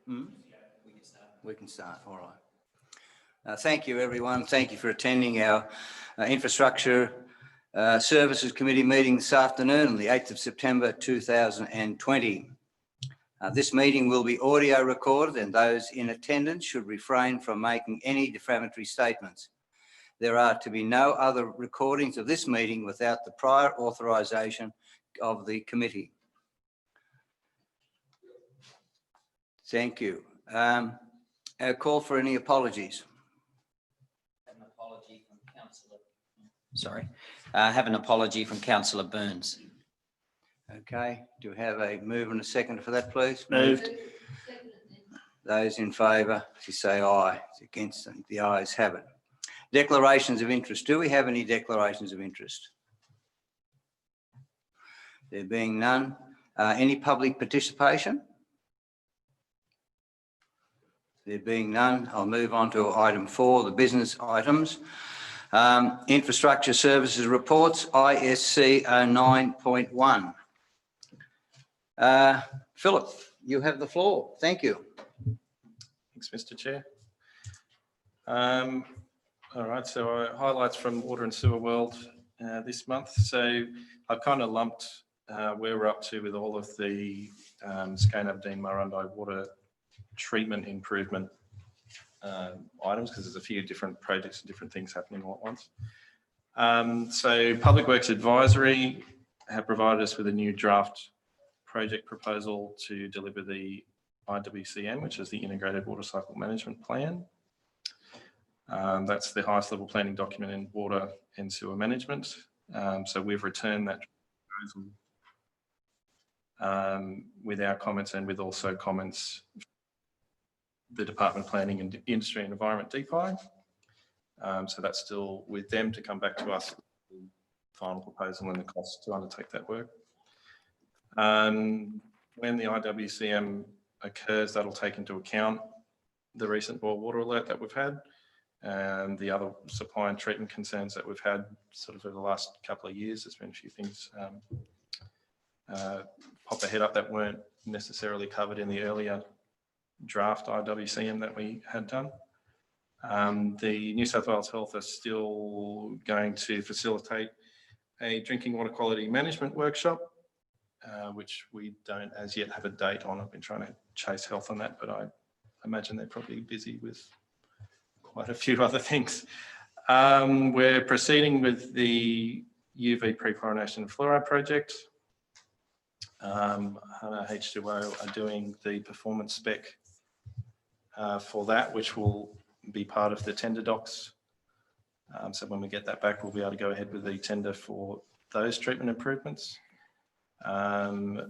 We can start, all right. Thank you, everyone. Thank you for attending our Infrastructure Services Committee meeting this afternoon on the 8th of September 2020. This meeting will be audio recorded and those in attendance should refrain from making any defamatory statements. There are to be no other recordings of this meeting without the prior authorisation of the committee. Thank you. A call for any apologies. An apology from Councillor. Sorry, I have an apology from Councillor Burns. Okay. Do we have a move and a second for that, please? Moved. Those in favour, if you say aye. Against, the ayes have it. Declarations of interest. Do we have any declarations of interest? There being none. Any public participation? There being none, I'll move on to item 4, the business items. Infrastructure Services Reports, ISC 09.1. Philip, you have the floor. Thank you. Thanks, Mr. Chair. All right, so highlights from Water and Sewer World this month. So I've kind of lumped where we're up to with all of the Skane Aberdeen Murrumbidgee water treatment improvement items, because there's a few different projects and different things happening all at once. So Public Works Advisory have provided us with a new draft project proposal to deliver the IWCM, which is the Integrated Water Cycle Management Plan. That's the highest level planning document in water and sewer management. So we've returned that proposal with our comments and with also comments the Department of Planning and Industry and Environment, DPI. So that's still with them to come back to us with the final proposal and the costs to undertake that work. When the IWCM occurs, that'll take into account the recent boil water alert that we've had and the other supply and treatment concerns that we've had sort of over the last couple of years. There's been a few things pop ahead up that weren't necessarily covered in the earlier draft IWCM that we had done. The New South Wales Health are still going to facilitate a drinking water quality management workshop, which we don't as yet have a date on. I've been trying to chase Health on that, but I imagine they're probably busy with quite a few other things. We're proceeding with the UV pre-chlorination fluoride project. Hunter H2O are doing the performance spec for that, which will be part of the tender docs. So when we get that back, we'll be able to go ahead with the tender for those treatment improvements. That's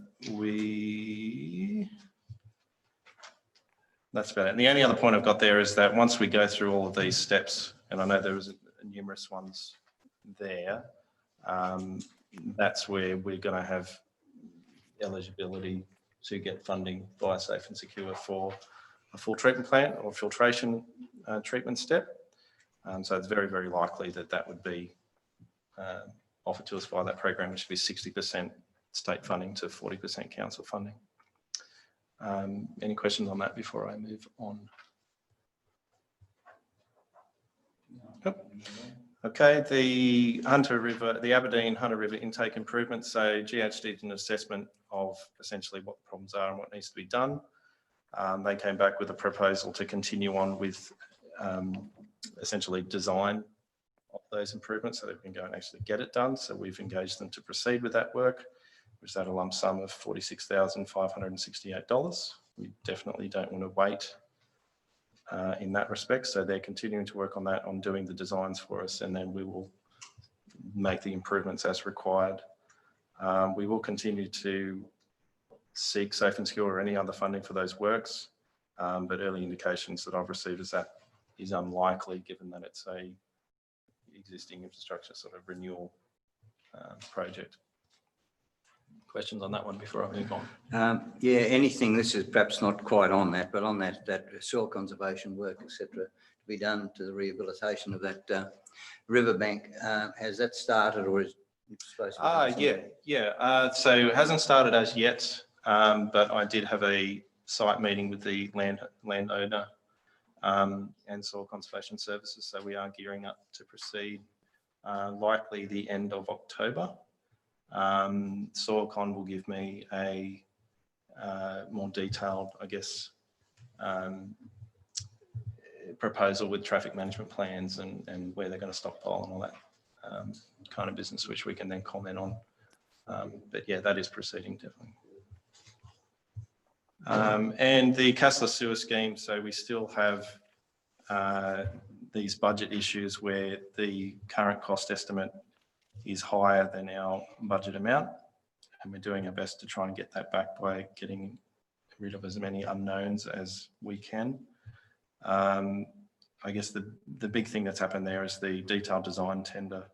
about it. And the only other point I've got there is that once we go through all of these steps, and I know there was numerous ones there, that's where we're going to have eligibility to get funding via Safe and Secure for a full treatment plant or filtration treatment step. So it's very, very likely that that would be offered to us via that program, which would be 60% state funding to 40% council funding. Any questions on that before I move on? Yep. Okay, the Aberdeen Hunter River intake improvements. So GHD did an assessment of essentially what the problems are and what needs to be done. They came back with a proposal to continue on with essentially design of those improvements so they can go and actually get it done. So we've engaged them to proceed with that work, which is at a lump sum of $46,568. We definitely don't want to wait in that respect. So they're continuing to work on that, on doing the designs for us, and then we will make the improvements as required. We will continue to seek Safe and Secure or any other funding for those works, but early indications that I've received is that is unlikely, given that it's a existing infrastructure sort of renewal project. Questions on that one before I move on? Yeah, anything, this is perhaps not quite on that, but on that soil conservation work, etc., to be done to the rehabilitation of that riverbank. Has that started, or is it supposed to be? So it hasn't started as yet, but I did have a site meeting with the landowner and Soil Conservation Services. So we are gearing up to proceed likely the end of October. SoilCon will give me a more detailed, I guess, proposal with traffic management plans and where they're going to stockpile and all that kind of business, which we can then comment on. But yeah, that is proceeding definitely. And the Castle Sewer Scheme, so we still have these budget issues where the current cost estimate is higher than our budget amount. And we're doing our best to try and get that back by getting rid of as many unknowns as we can. I guess the big thing that's happened there is the detailed design tender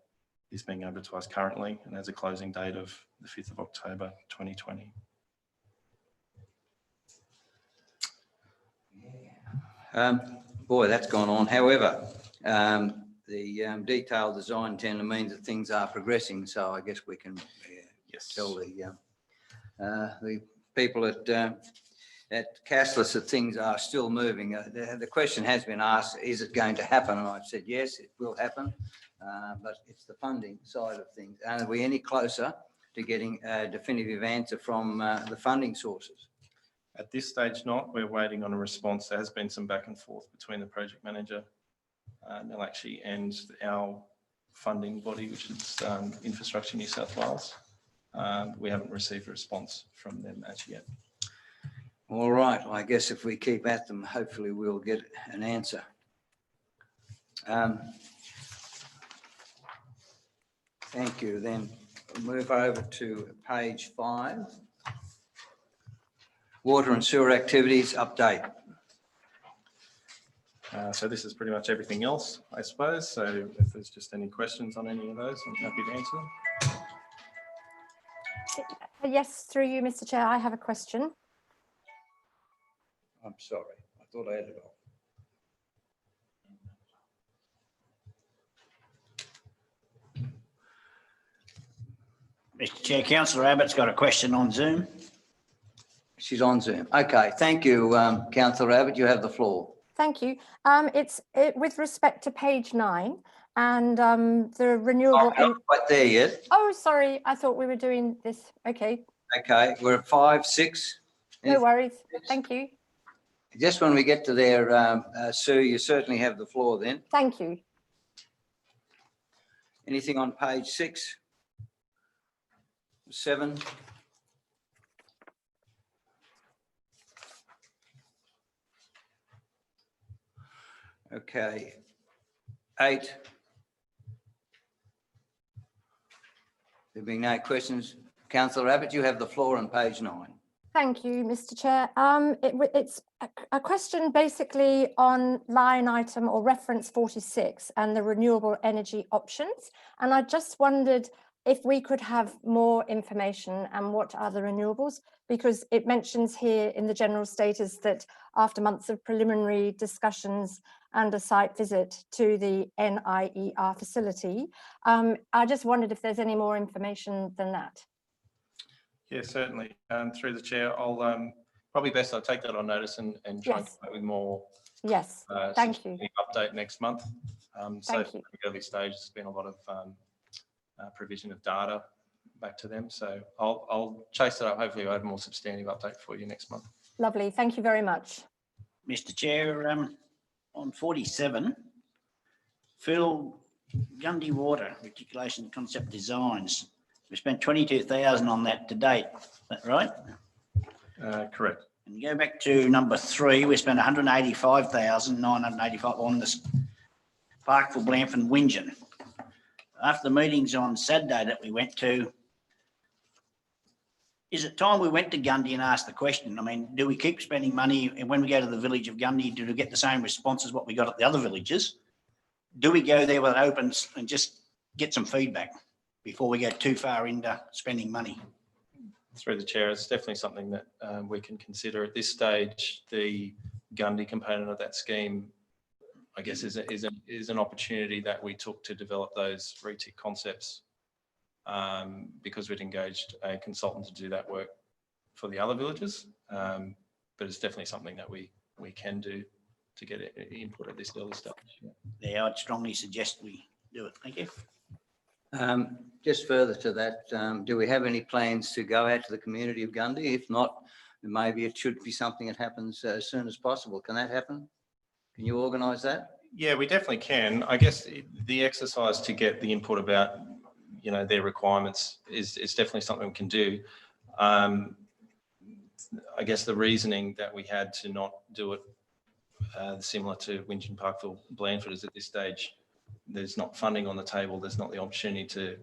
is being advertised currently and has a closing date of the 5th of October 2020. Boy, that's gone on. However, the detailed design tender means that things are progressing. So I guess we can tell the people at Castless that things are still moving. The question has been asked, is it going to happen? And I've said, yes, it will happen. But it's the funding side of things. Are we any closer to getting a definitive answer from the funding sources? At this stage, not. We're waiting on a response. There has been some back and forth between the project manager, Nalakshi, and our funding body, which is Infrastructure New South Wales. We haven't received a response from them as yet. All right. Well, I guess if we keep at them, hopefully we'll get an answer. Thank you. Then we'll move over to page 5. Water and sewer activities update. So this is pretty much everything else, I suppose. So if there's just any questions on any of those, I'm happy to answer them. Yes, through you, Mr. Chair, I have a question. I'm sorry. I thought I had it off. Mr. Chair, Councillor Abbott's got a question on Zoom. She's on Zoom. Okay. Thank you, Councillor Abbott. You have the floor. Thank you. It's with respect to page 9 and the renewable. I'm not quite there yet. Oh, sorry. I thought we were doing this. Okay. Okay. We're at 5, 6. No worries. Thank you. Just when we get to there, Sue, you certainly have the floor then. Thank you. Anything on page 6? 7? Okay. 8? There being no questions, Councillor Abbott, you have the floor on page 9. Thank you, Mr. Chair. It's a question basically on line item or reference 46 and the renewable energy options. And I just wondered if we could have more information and what are the renewables, because it mentions here in the general status that after months of preliminary discussions and a site visit to the NIER facility, I just wondered if there's any more information than that. Yeah, certainly. Through the chair, I'll probably best I'll take that on notice and try and come up with more. Yes, thank you. Update next month. So Thank you. at the early stage, there's been a lot of provision of data back to them. So I'll chase it up. Hopefully I'll have a more substantive update for you next month. Lovely. Thank you very much. Mr. Chair, on 47, Phil, Gundy Water Reticulation Concept Designs. We spent 22,000 on that to date. Is that right? Correct. And go back to number 3, we spent 185,985 on this Parkville, Blanford, Whingin. After the meetings on Saturday that we went to, is it time we went to Gundy and asked the question? I mean, do we keep spending money, and when we go to the village of Gundy, do we get the same response as what we got at the other villages? Do we go there with it open and just get some feedback before we go too far into spending money? Through the chair, it's definitely something that we can consider at this stage. The Gundy component of that scheme, I guess, is an opportunity that we took to develop those retic concepts because we'd engaged a consultant to do that work for the other villages. but it's definitely something that we can do to get input at this early stage. Yeah, I'd strongly suggest we do it. Thank you. Just further to that, do we have any plans to go out to the community of Gundy? If not, maybe it should be something that happens as soon as possible. Can that happen? Can you organise that? Yeah, we definitely can. I guess the exercise to get the input about, their requirements is definitely something we can do. I guess the reasoning that we had to not do it similar to Winton, Parkville, Blandford is at this stage, there's not funding on the table. There's not the opportunity to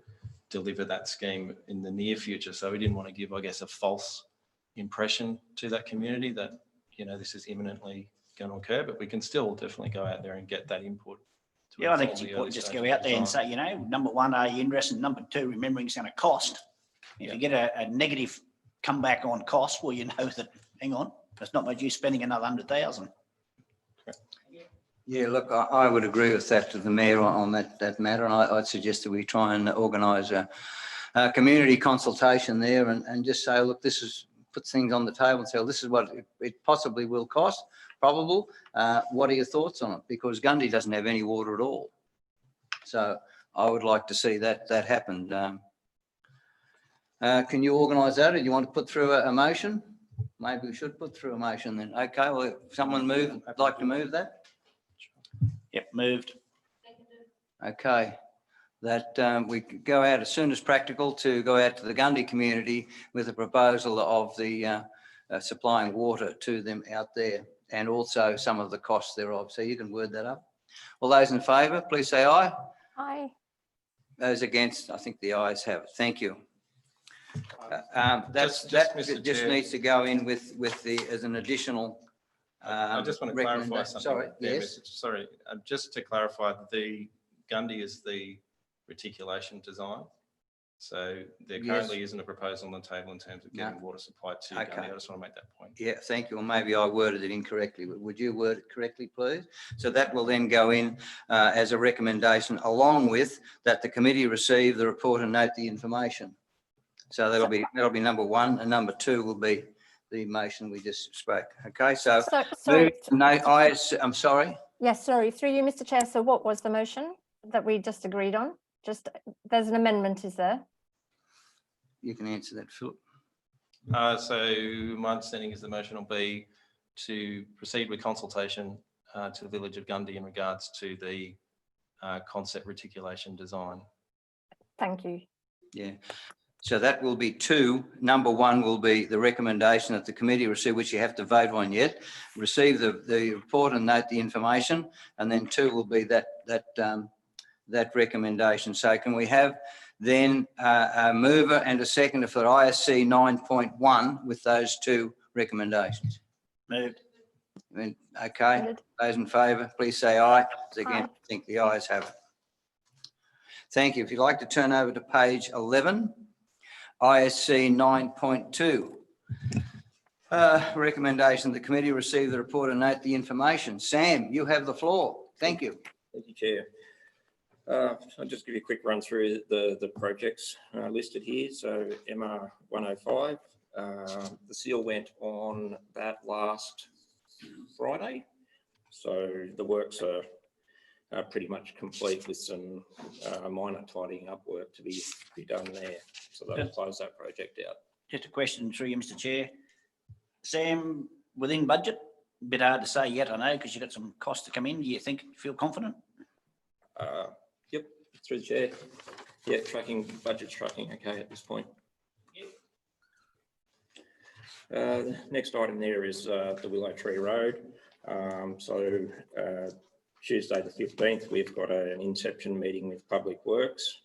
deliver that scheme in the near future. So we didn't want to give, I guess, a false impression to that community that, this is imminently going to occur, but we can still definitely go out there and get that input. Yeah, I think it's important just to go out there and say, number one, are you interested? Number two, remembering it's going to cost. If you get a negative comeback on cost, well, you know that, hang on, there's not much use spending another 100,000. Yeah, look, I would agree with that to the Mayor on that matter, and I'd suggest that we try and organise a community consultation there and just say, look, put things on the table and say, well, this is what it possibly will cost, probable. What are your thoughts on it? Because Gundy doesn't have any water at all. So I would like to see that happen. Can you organise that, or do you want to put through a motion? Maybe we should put through a motion then. Okay, well, if someone like to move that? Yep, moved. Okay, that we go out as soon as practical to go out to the Gundy community with a proposal of the supplying water to them out there, and also some of the costs thereof. So you can word that up. All those in favour, please say aye. Aye. Those against, I think the ayes have it. Thank you. That Mr. just Chair. needs to go in with as an additional. I just want to clarify recommendation. something. Sorry, there, yes. Sorry, just to clarify, the Gundy is the reticulation design. So there currently isn't a proposal on the table in terms of getting water supply to Gundy. I just want to make that point. Yeah, thank you. Or maybe I worded it incorrectly. Would you word it correctly, please? So that will then go in as a recommendation, along with that the committee receive the report and note the information. So that'll be number one, and number two will be the motion we just spoke. Okay, so sorry. I'm sorry. Yes, sorry, through you, Mr. Chair. So what was the motion that we just agreed on? There's an amendment, is there? You can answer that, Philip. So my understanding is the motion will be to proceed with consultation to the village of Gundy in regards to the concept reticulation design. Thank you. Yeah. So that will be two. Number one will be the recommendation that the committee receive, which you have to vote on yet, receive the report and note the information. And then two will be that recommendation. So can we have then a mover and a seconder for ISC 9.1 with those two recommendations? Moved. Okay, those in favour, please say aye. Again, I think the ayes have it. Thank you. If you'd like to turn over to page 11. ISC 9.2. Recommendation the committee receive the report and note the information. Sam, you have the floor. Thank you. Thank you, Chair. I'll just give you a quick run through the projects listed here. So MR 105, the seal went on that last Friday. So the works are pretty much complete with some minor tidying up work to be done there. So they'll close that project out. Just a question through you, Mr. Chair. Sam, within budget? A bit hard to say yet, I know, because you've got some costs to come in. Do you feel confident? Yep, through the chair. Yeah, budget's tracking okay at this point. The next item there is the Willow Tree Road. Tuesday the 15th, we've got an inception meeting with Public Works.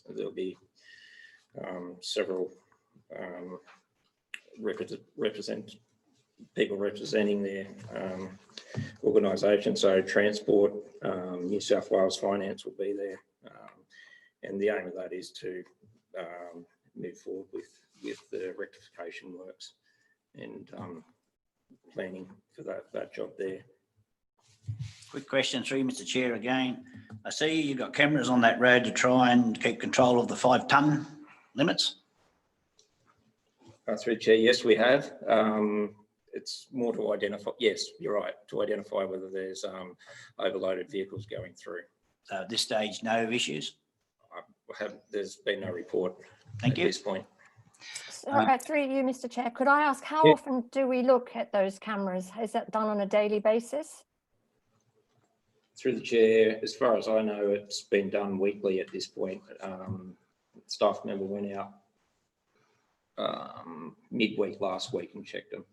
There'll be several people representing their organisation. So Transport, New South Wales Finance will be there. And the aim of that is to move forward with the rectification works and planning for that job there. Quick question through you, Mr. Chair, again. I see you've got cameras on that road to try and keep control of the 5 tonne limits. Through Chair, yes, we have. it's more to identify, yes, you're right, to identify whether there's overloaded vehicles going through. So at this stage, no issues? There's been no report Thank at you. this point. So, through you, Mr. Chair, could I ask how often do we look at those cameras? Is that done on a daily basis? Through the chair, as far as I know, it's been done weekly at this point. Staff member went out midweek last week and checked them.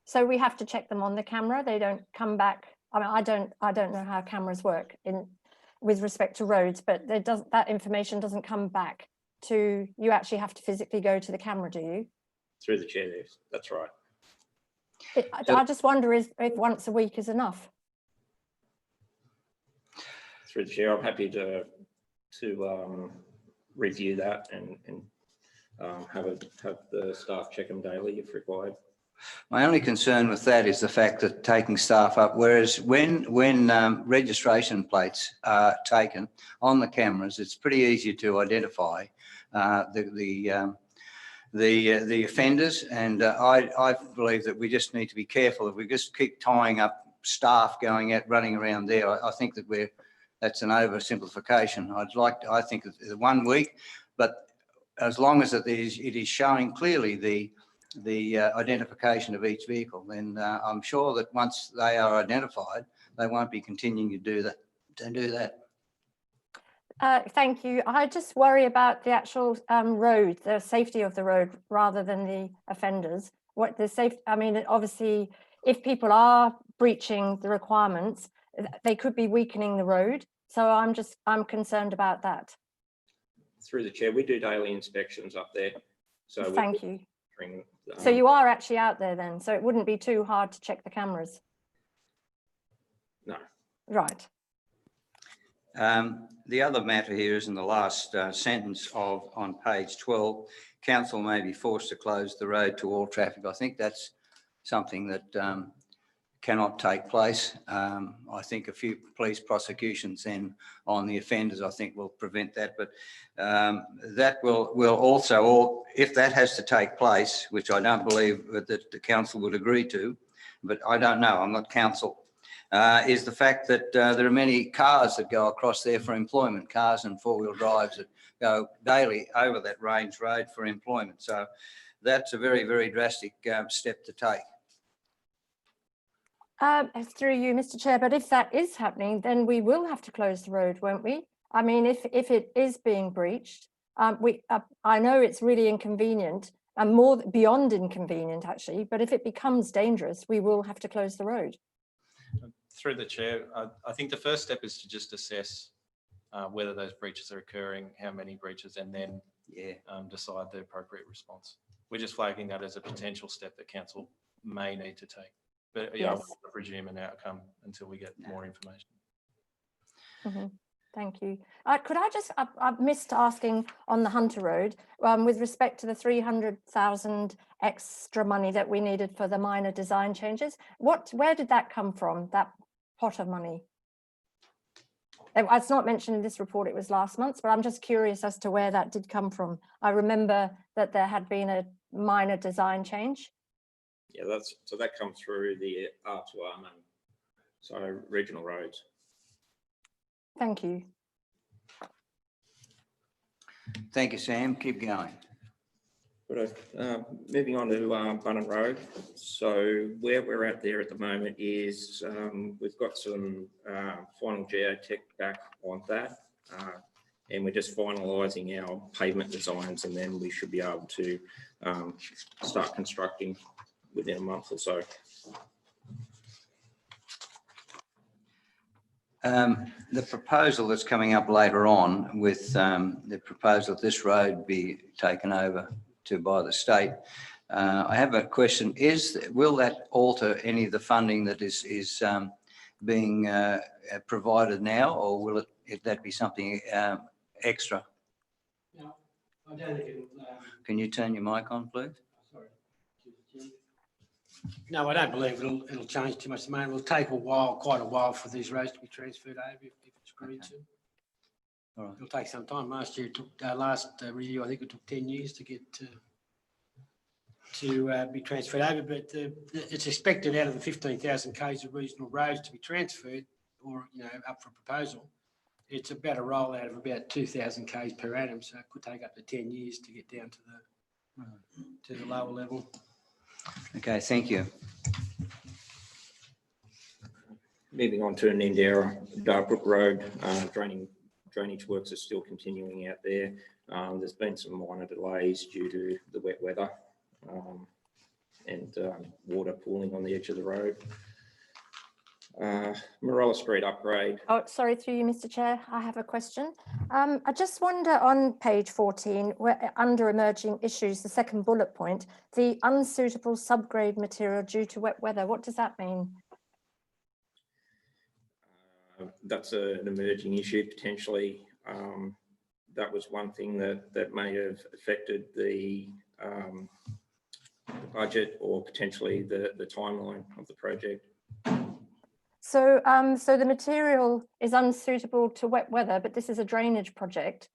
So we have to check them on the camera. They don't come back. I mean, I don't know how cameras work with respect to roads, but that information doesn't come back to you. Actually have to physically go to the camera, do you? Through the chair, yes, that's right. I just wonder if once a week is enough. Through the chair, I'm happy to review that and have the staff check them daily if required. My only concern with that is the fact that taking staff up, whereas when registration plates are taken on the cameras, it's pretty easy to identify the offenders, and I believe that we just need to be careful. If we just keep tying up staff going out running around there, I think that that's an oversimplification. I think it's 1 week, but as long as it is showing clearly the identification of each vehicle, then I'm sure that once they are identified, they won't be continuing to do that. Thank you. I just worry about the actual road, the safety of the road, rather than the offenders. I mean, obviously, if people are breaching the requirements, they could be weakening the road. So I'm concerned about that. Through the chair, we do daily inspections up there. So thank you. Bring, so you are actually out there then, so it wouldn't be too hard to check the cameras? No. Right. The other matter here is in the last sentence on page 12, council may be forced to close the road to all traffic. I think that's something that cannot take place. I think a few police prosecutions then on the offenders, I think, will prevent that. But that will also, if that has to take place, which I don't believe that the council would agree to, but I don't know, I'm not council, is the fact that there are many cars that go across there for employment, cars and four-wheel drives that go daily over that range road for employment. So that's a very, very drastic step to take. Through you, Mr. Chair, but if that is happening, then we will have to close the road, won't we? I mean, if it is being breached, I know it's really inconvenient and more beyond inconvenient, actually, but if it becomes dangerous, we will have to close the road. Through the chair, I think the first step is to just assess whether those breaches are occurring, how many breaches, and then decide the appropriate response. We're just flagging that as a potential step that council may need to take. But yeah, I won't presume an outcome until we get more information. Mm-hmm. Thank you. Could I just, I missed asking on the Hunter Road, with respect to the 300,000 extra money that we needed for the minor design changes, where did that come from, that pot of money? It's not mentioned in this report, it was last month, but I'm just curious as to where that did come from. I remember that there had been a minor design change. Yeah, that comes through the R2R money, so regional roads. Thank you. Thank you, Sam. Keep going. Moving on to Bunnan Road. So where we're at there at the moment is we've got some final geotech back on that, and we're just finalising our pavement designs, and then we should be able to start constructing within a month or so. The proposal that's coming up later on with the proposal that this road be taken over by the state, I have a question. Will that alter any of the funding that is being provided now, or will that be something extra? No, I don't think it'll. Can you turn your mic on, please? Sorry. No, I don't believe it'll change too much. It will take quite a while for these roads to be transferred over if it's agreed to. All right. It'll take some time. Last year, it took last review, I think it took 10 years to get to be transferred over, but it's expected out of the 15,000 k's of regional roads to be transferred or, up for proposal. It's about a rollout of about 2,000 k's per annum, so it could take up to 10 years to get down to the lower level. Okay, thank you. Moving on to Nindera, Darbrook Road, drainage works are still continuing out there. There's been some minor delays due to the wet weather and water pooling on the edge of the road. Morella Street upgrade. Oh, sorry, through you, Mr. Chair, I have a question. I just wonder on page 14, where under emerging issues, the second bullet point, the unsuitable subgrade material due to wet weather, what does that mean? That's an emerging issue potentially. That was one thing that may have affected the budget or potentially the timeline of the project. So, so the material is unsuitable to wet weather, but this is a drainage project.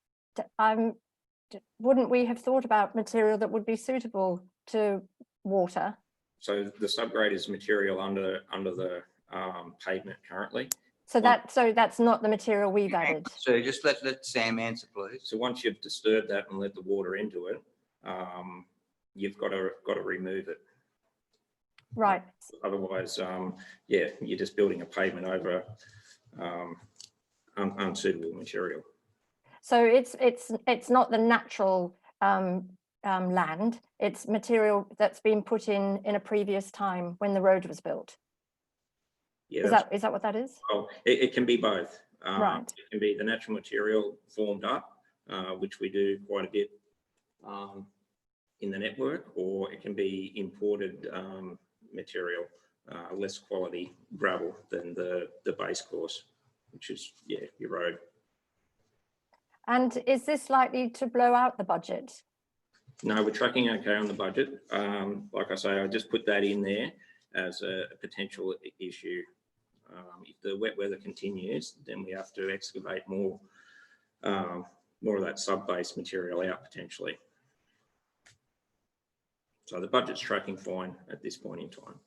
Wouldn't we have thought about material that would be suitable to water? So the subgrade is material under the pavement currently. So that's not the material we've added. So just let Sam answer, please. So once you've disturbed that and let the water into it, you've got to remove it. Right. Otherwise, yeah, you're just building a pavement over unsuitable material. So it's not the natural land. It's material that's been put in a previous time when the road was built. Yeah, Is that what that is? well, it can be both. Right. It can be the natural material formed up, which we do quite a bit in the network, or it can be imported material, less quality gravel than the base course, which is, yeah, your road. And is this likely to blow out the budget? No, we're tracking okay on the budget. Like I say, I just put that in there as a potential issue. If the wet weather continues, then we have to excavate more of that sub-base material out potentially. So the budget's tracking fine at this point in time.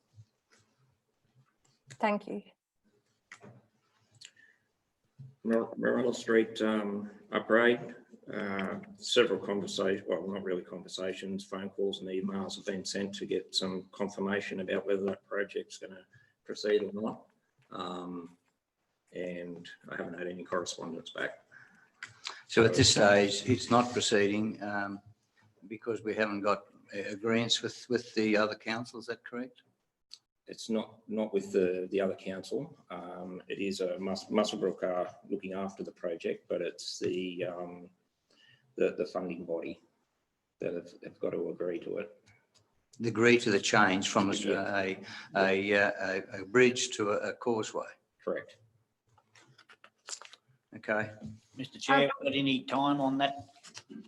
Thank you. Morella Street upgrade, several conversations, well, not really conversations, phone calls and emails have been sent to get some confirmation about whether that project's going to proceed or not. And I haven't had any correspondence back. So at this stage, it's not proceeding because we haven't got agreements with the other council, is that correct? It's not with the other council. It is a Muswellbrook are looking after the project, but it's the funding body that have got to agree to it. Agree to the change from a bridge to a causeway. Correct. Okay. Mr. Chair, got any time on that,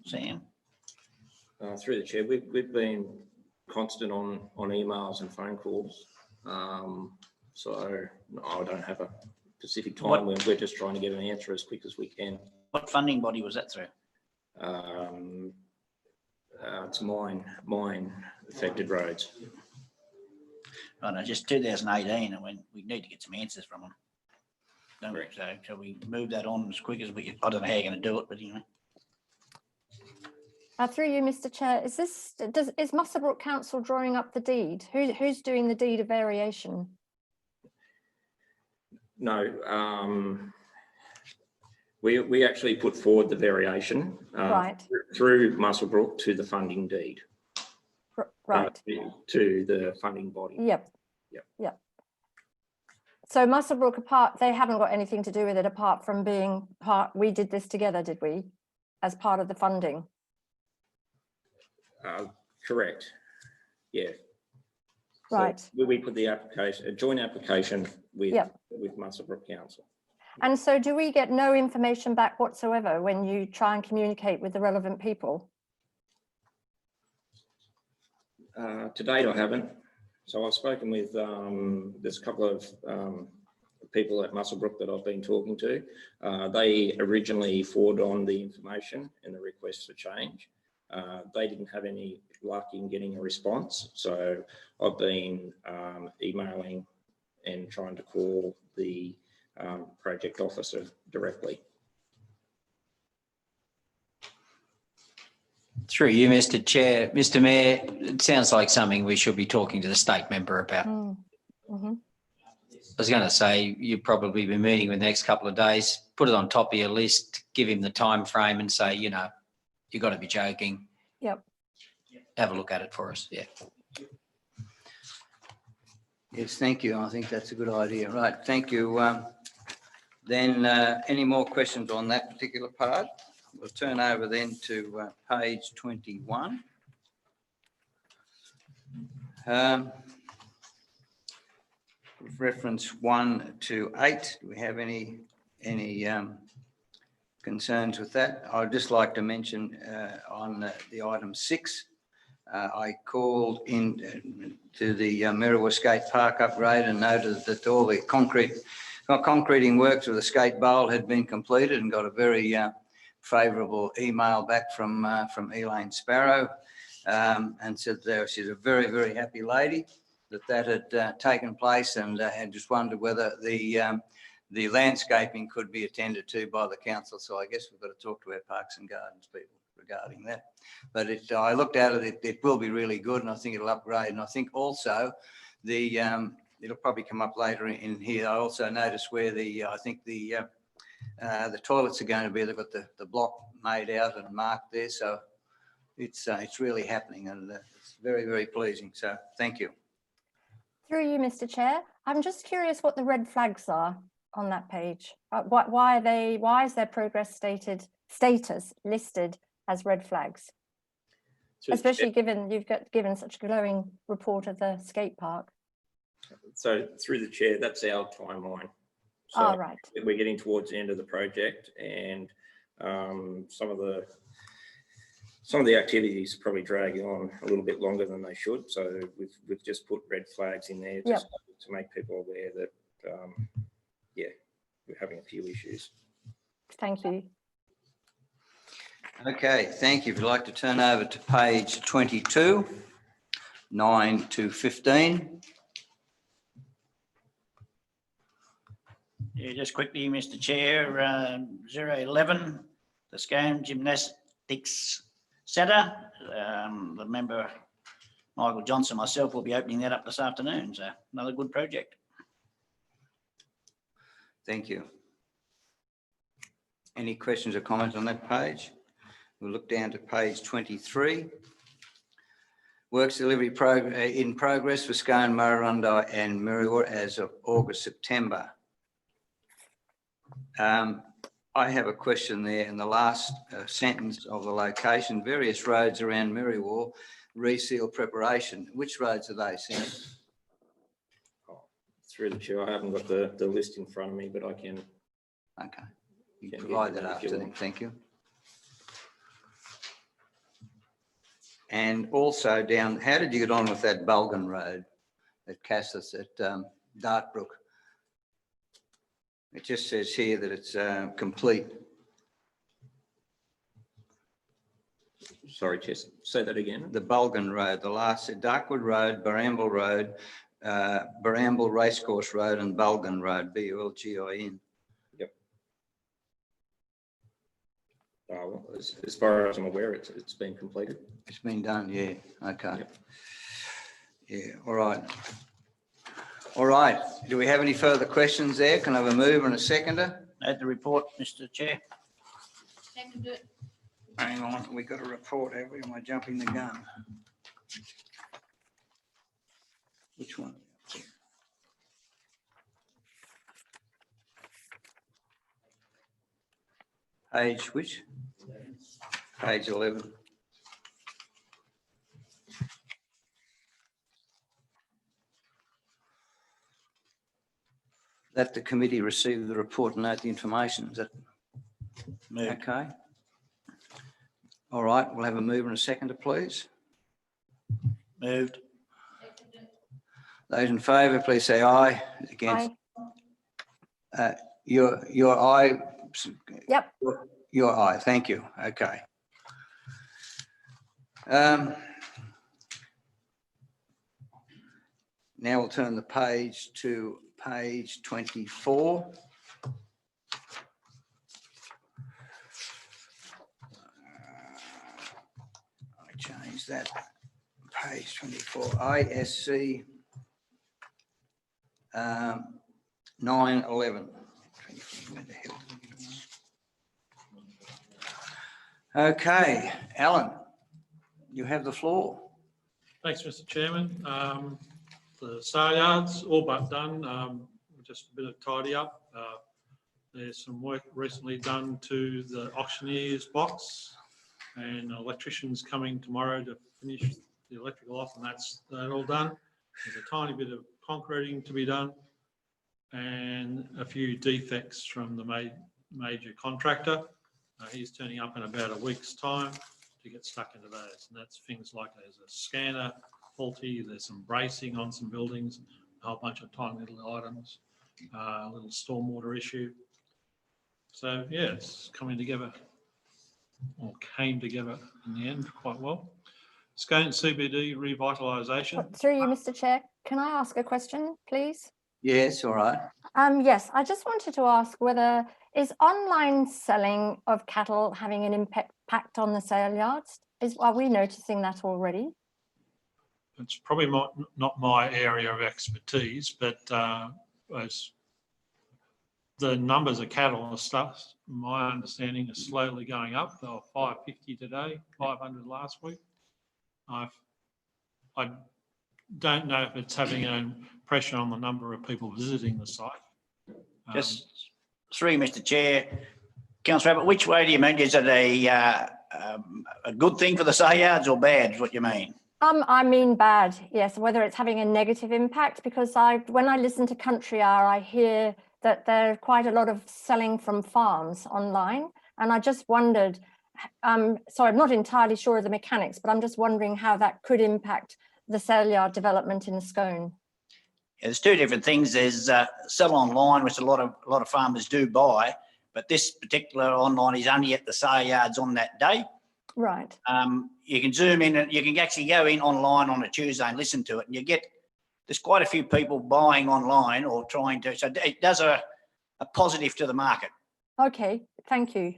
Sam? Through the chair, we've been constant on emails and phone calls. So no, I don't have a specific time. We're just trying to get an answer as quick as we can. What funding body was that through? It's mine affected roads. I know, just 2018, and when we need to get some answers from them. Don't we? Correct. So shall we move that on as quick as we? I don't know how you're going to do it, but anyway. Through you, Mr. Chair, is Muswellbrook Council drawing up the deed? Who's doing the deed of variation? No, we actually put forward the variation Right. through Muswellbrook to the funding deed. Right. To the funding body. Yep. Yep. Yep. So Muswellbrook they haven't got anything to do with it apart from being part. We did this together, did we? As part of the funding. Correct. Yeah. Right. So we put the application, a joint application with Muswellbrook Council. And so do we get no information back whatsoever when you try and communicate with the relevant people? To date, I haven't. So I've spoken with, there's a couple of people at Muswellbrook that I've been talking to. They originally forwarded on the information and the request for change. They didn't have any luck in getting a response. So I've been emailing and trying to call the project officer directly. Through you, Mr. Chair. Mr. Mayor, it sounds like something we should be talking to the state member about. Mm, mhm. I was going to say, you'll probably be meeting with the next couple of days, put it on top of your list, give him the time frame and say, you know, you've got to be joking. Yep. Have a look at it for us. Yeah. Yes, thank you. I think that's a good idea. Right, thank you. Then any more questions on that particular part? We'll turn over then to page 21. Reference 1 to 8. Do we have any concerns with that? I'd just like to mention on the item 6, I called in to the Merriwa Skate Park upgrade and noted that all the concreting works with the skate bowl had been completed, and got a very favourable email back from Elaine Sparrow, and said that she's a very, very happy lady that had taken place, and had just wondered whether the landscaping could be attended to by the council. So I guess we've got to talk to our Parks and Gardens people regarding that. But I looked at it, it will be really good, and I think it'll upgrade. And I think also it'll probably come up later in here. I also noticed where I think the toilets are going to be. They've got the block made out and marked there. So it's really happening, and it's very, very pleasing. So thank you. Through you, Mr. Chair, I'm just curious what the red flags are on that page. Why is their progress status listed as red flags? Especially given you've given such a glowing report of the skate park. So through the chair, that's our timeline. So Right. we're getting towards the end of the project, and some of the activities are probably dragging on a little bit longer than they should. So we've just put red flags in there just to make people aware that, we're having a few issues. Thank you. Okay, thank you. If you'd like to turn over to page 22, 9 to 15. Yeah, just quickly, Mr. Chair, 011, the Scone Gymnastics Centre. The member Michael Johnson, myself, will be opening that up this afternoon. So another good project. Thank you. Any questions or comments on that page? We'll look down to page 23. Works delivery in progress for Scone, Murrurundi and Merriwa as of August, September. I have a question there in the last sentence of the location. Various roads around Merriwa reseal preparation. Which roads are they, Sam? Through the chair, I haven't got the list in front of me, but I can. Okay. You Can provide get that that if after you then. want. Thank you. And also down, how did you get on with that Bulgan Road at Cassis at Dartbrook? It just says here that it's complete. Sorry, Chair, say that again. The Bulgan Road, the last, Darkwood Road, Baramble Road, Baramble Racecourse Road and Bulgan Road, Bulgin. Yep. Well, as far as I'm aware, it's been completed. It's been done, yeah, okay. Yep. Yeah, all right. All right, do we have any further questions there? Can I have a mover and a seconder? Note the report, Mr. Chair. Hang on, we got a report, have we? Am I jumping the gun? Which one? Page which? Page 11. That the committee received the report and note the information. Is that Moved. okay? All right, we'll have a mover and a seconder, please. Moved. Those in favour, please say aye. Against? Aye. Your aye? Yep. Your aye, thank you. Okay. Now we'll turn the page to page 24. I changed that. Page 24, ISC 911. Where the hell did I get it? Okay, Alan, you have the floor. Thanks, Mr. Chairman. The sale yards all but done. Just a bit of tidy up. There's some work recently done to the auctioneer's box, and electrician's coming tomorrow to finish the electrical off, and that's that all done. There's a tiny bit of concreting to be done, and a few defects from the major contractor. He's turning up in about a week's time to get stuck into those, and that's things like there's a scanner faulty, there's some bracing on some buildings, a whole bunch of tiny little items, a little stormwater issue. So yeah, it's coming together, or came together in the end quite well. Scone CBD revitalisation. Through you, Mr. Chair, can I ask a question, please? Yes, all right. Yes, I just wanted to ask whether is online selling of cattle having an impact on the sale yards? Are we noticing that already? It's probably not my area of expertise, but as the numbers of cattle and stuff, my understanding is slowly going up. They were 550 today, 500 last week. I don't know if it's having an impression on the number of people visiting the site. Just three, Mr. Chair. Councillor Abbott, which way do you mean? Is it a good thing for the sale yards or bad, is what you mean? I mean bad, yes, whether it's having a negative impact, because when I listen to Country Hour, I hear that there are quite a lot of selling from farms online. And I just wondered, sorry, I'm not entirely sure of the mechanics, but I'm just wondering how that could impact the sale yard development in Scone. Yeah, there's two different things. There's sell online, which a lot of farmers do buy, but this particular online is only at the sale yards on that day. Right. You can zoom in and you can actually go in online on a Tuesday and listen to it, and there's quite a few people buying online or trying to, so it does a positive to the market. Okay, thank you.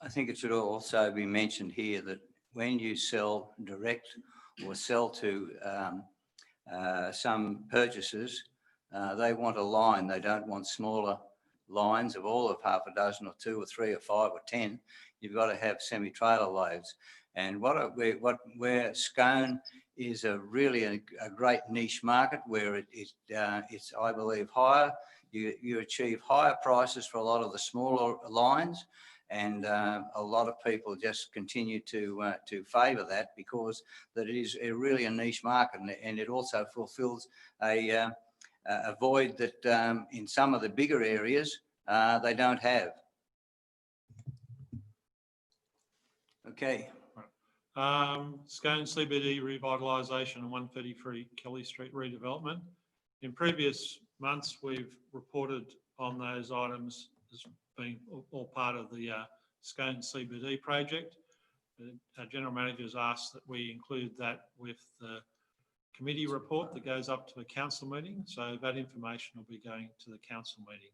I think it should also be mentioned here that when you sell direct or sell to some purchasers, they want a line. They don't want smaller lines of all of half a dozen or two or three or five or 10. You've got to have semi-trailer loads. And where Scone is really a great niche market where it's I believe higher. You achieve higher prices for a lot of the smaller lines, and a lot of people just continue to favour that because that it is really a niche market, and it also fulfills a void that in some of the bigger areas they don't have. Okay. Scone CBD revitalisation and 133 Kelly Street redevelopment. In previous months, we've reported on those items as being all part of the Scone CBD project. Our General Manager's asked that we include that with the committee report that goes up to a council meeting. So that information will be going to the council meeting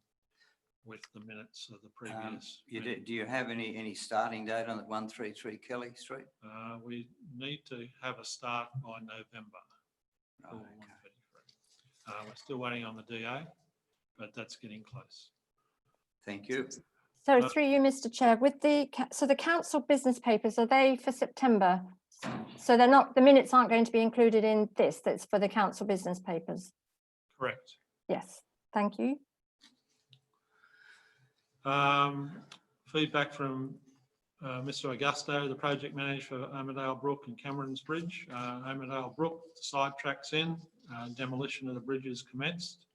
with the minutes of the previous. Do you have any starting date on that 133 Kelly Street? We need to have a start by November. Oh, okay. We're still waiting on the DA, but that's getting close. Thank you. So through you, Mr. Chair, with the council business papers, are they for September? So they're not, the minutes aren't going to be included in this, that's for the council business papers? Correct. Yes, thank you. Feedback from Mr. Augusto, the project manager for Armadale Brook and Cameron's Bridge. Armadale Brook, the sidetrack's in, demolition of the bridge is commenced.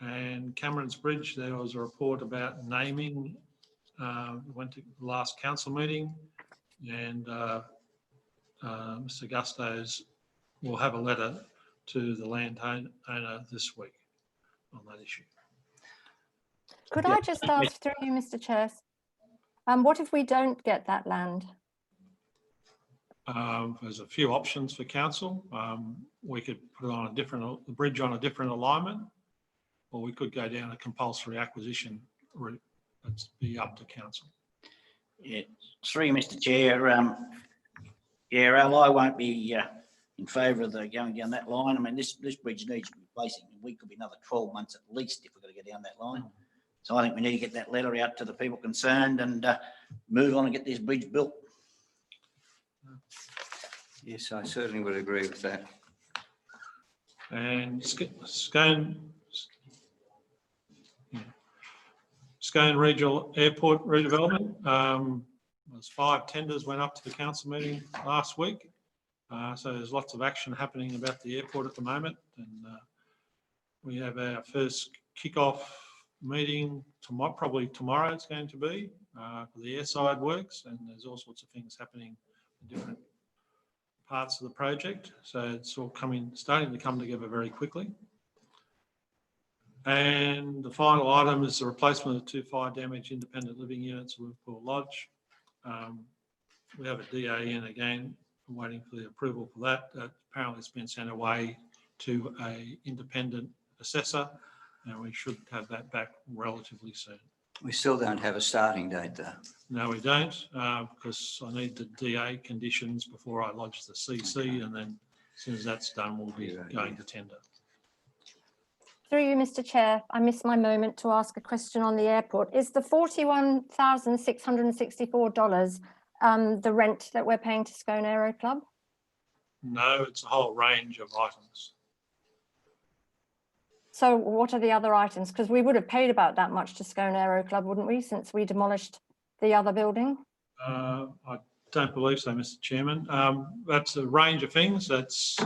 And Cameron's Bridge, there was a report about naming, went to the last council meeting, and Mr. Augusto's will have a letter to the landowner this week on that issue. Could I just ask through you, Mr. Chair, what if we don't get that land? There's a few options for council. We could put it on the bridge on a different alignment, or we could go down a compulsory acquisition route. That's be up to council. Yeah, through you, Mr Chair. Yeah, well, I won't be in favour of the going down that line. I mean, this bridge needs replacing. We could be another 12 months at least if we're going to go down that line. So I think we need to get that letter out to the people concerned and move on and get this bridge built. Yes, I certainly would agree with that. And Scone Regional Airport redevelopment. There's 5 tenders went up to the council meeting last week. So there's lots of action happening about the airport at the moment. And we have our first kick-off meeting tomorrow, probably tomorrow it's going to be, for the airside works. And there's all sorts of things happening in different parts of the project. So it's all starting to come together very quickly. And the final item is the replacement of 2 fire damage independent living units at Liverpool Lodge. We have a DA in again. I'm waiting for the approval for that. Apparently it's been sent away to an independent assessor, and we should have that back relatively soon. We still don't have a starting date though. No, we don't, because I need the DA conditions before I lodge the CC, and then as soon as that's done, we'll be going to tender. Through you, Mr Chair, I missed my moment to ask a question on the airport. Is the $41,664 the rent that we're paying to Scone Aero Club? No, it's a whole range of items. So what are the other items? Because we would have paid about that much to Scone Aero Club, wouldn't we, since we demolished the other building? I don't believe so, Mr Chairman. That's a range of things. That's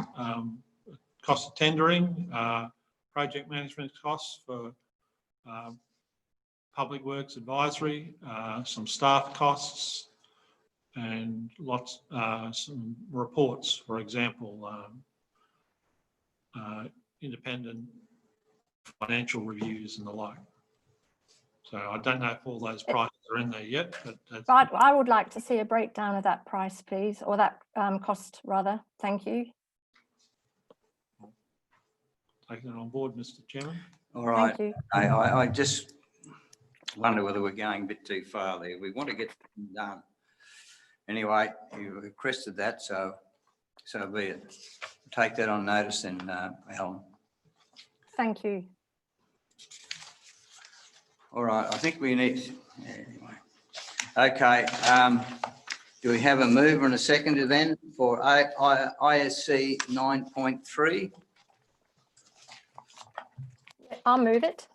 cost of tendering, project management costs for public works advisory, some staff costs, and some reports, for example, independent financial reviews and the like. So I don't know if all those prices are in there yet, but I would like to see a breakdown of that price, please, or that cost rather. Thank you. taking it on board, Mr Chairman. All right. Thank you. I just wonder whether we're going a bit too far there. We want to get them done. Anyway, you requested that, so be it. Take that on notice then, Alan. Thank you. All right, I think we need, anyway. Okay, do we have a mover and a seconder then for ISC 9.3? I'll move it.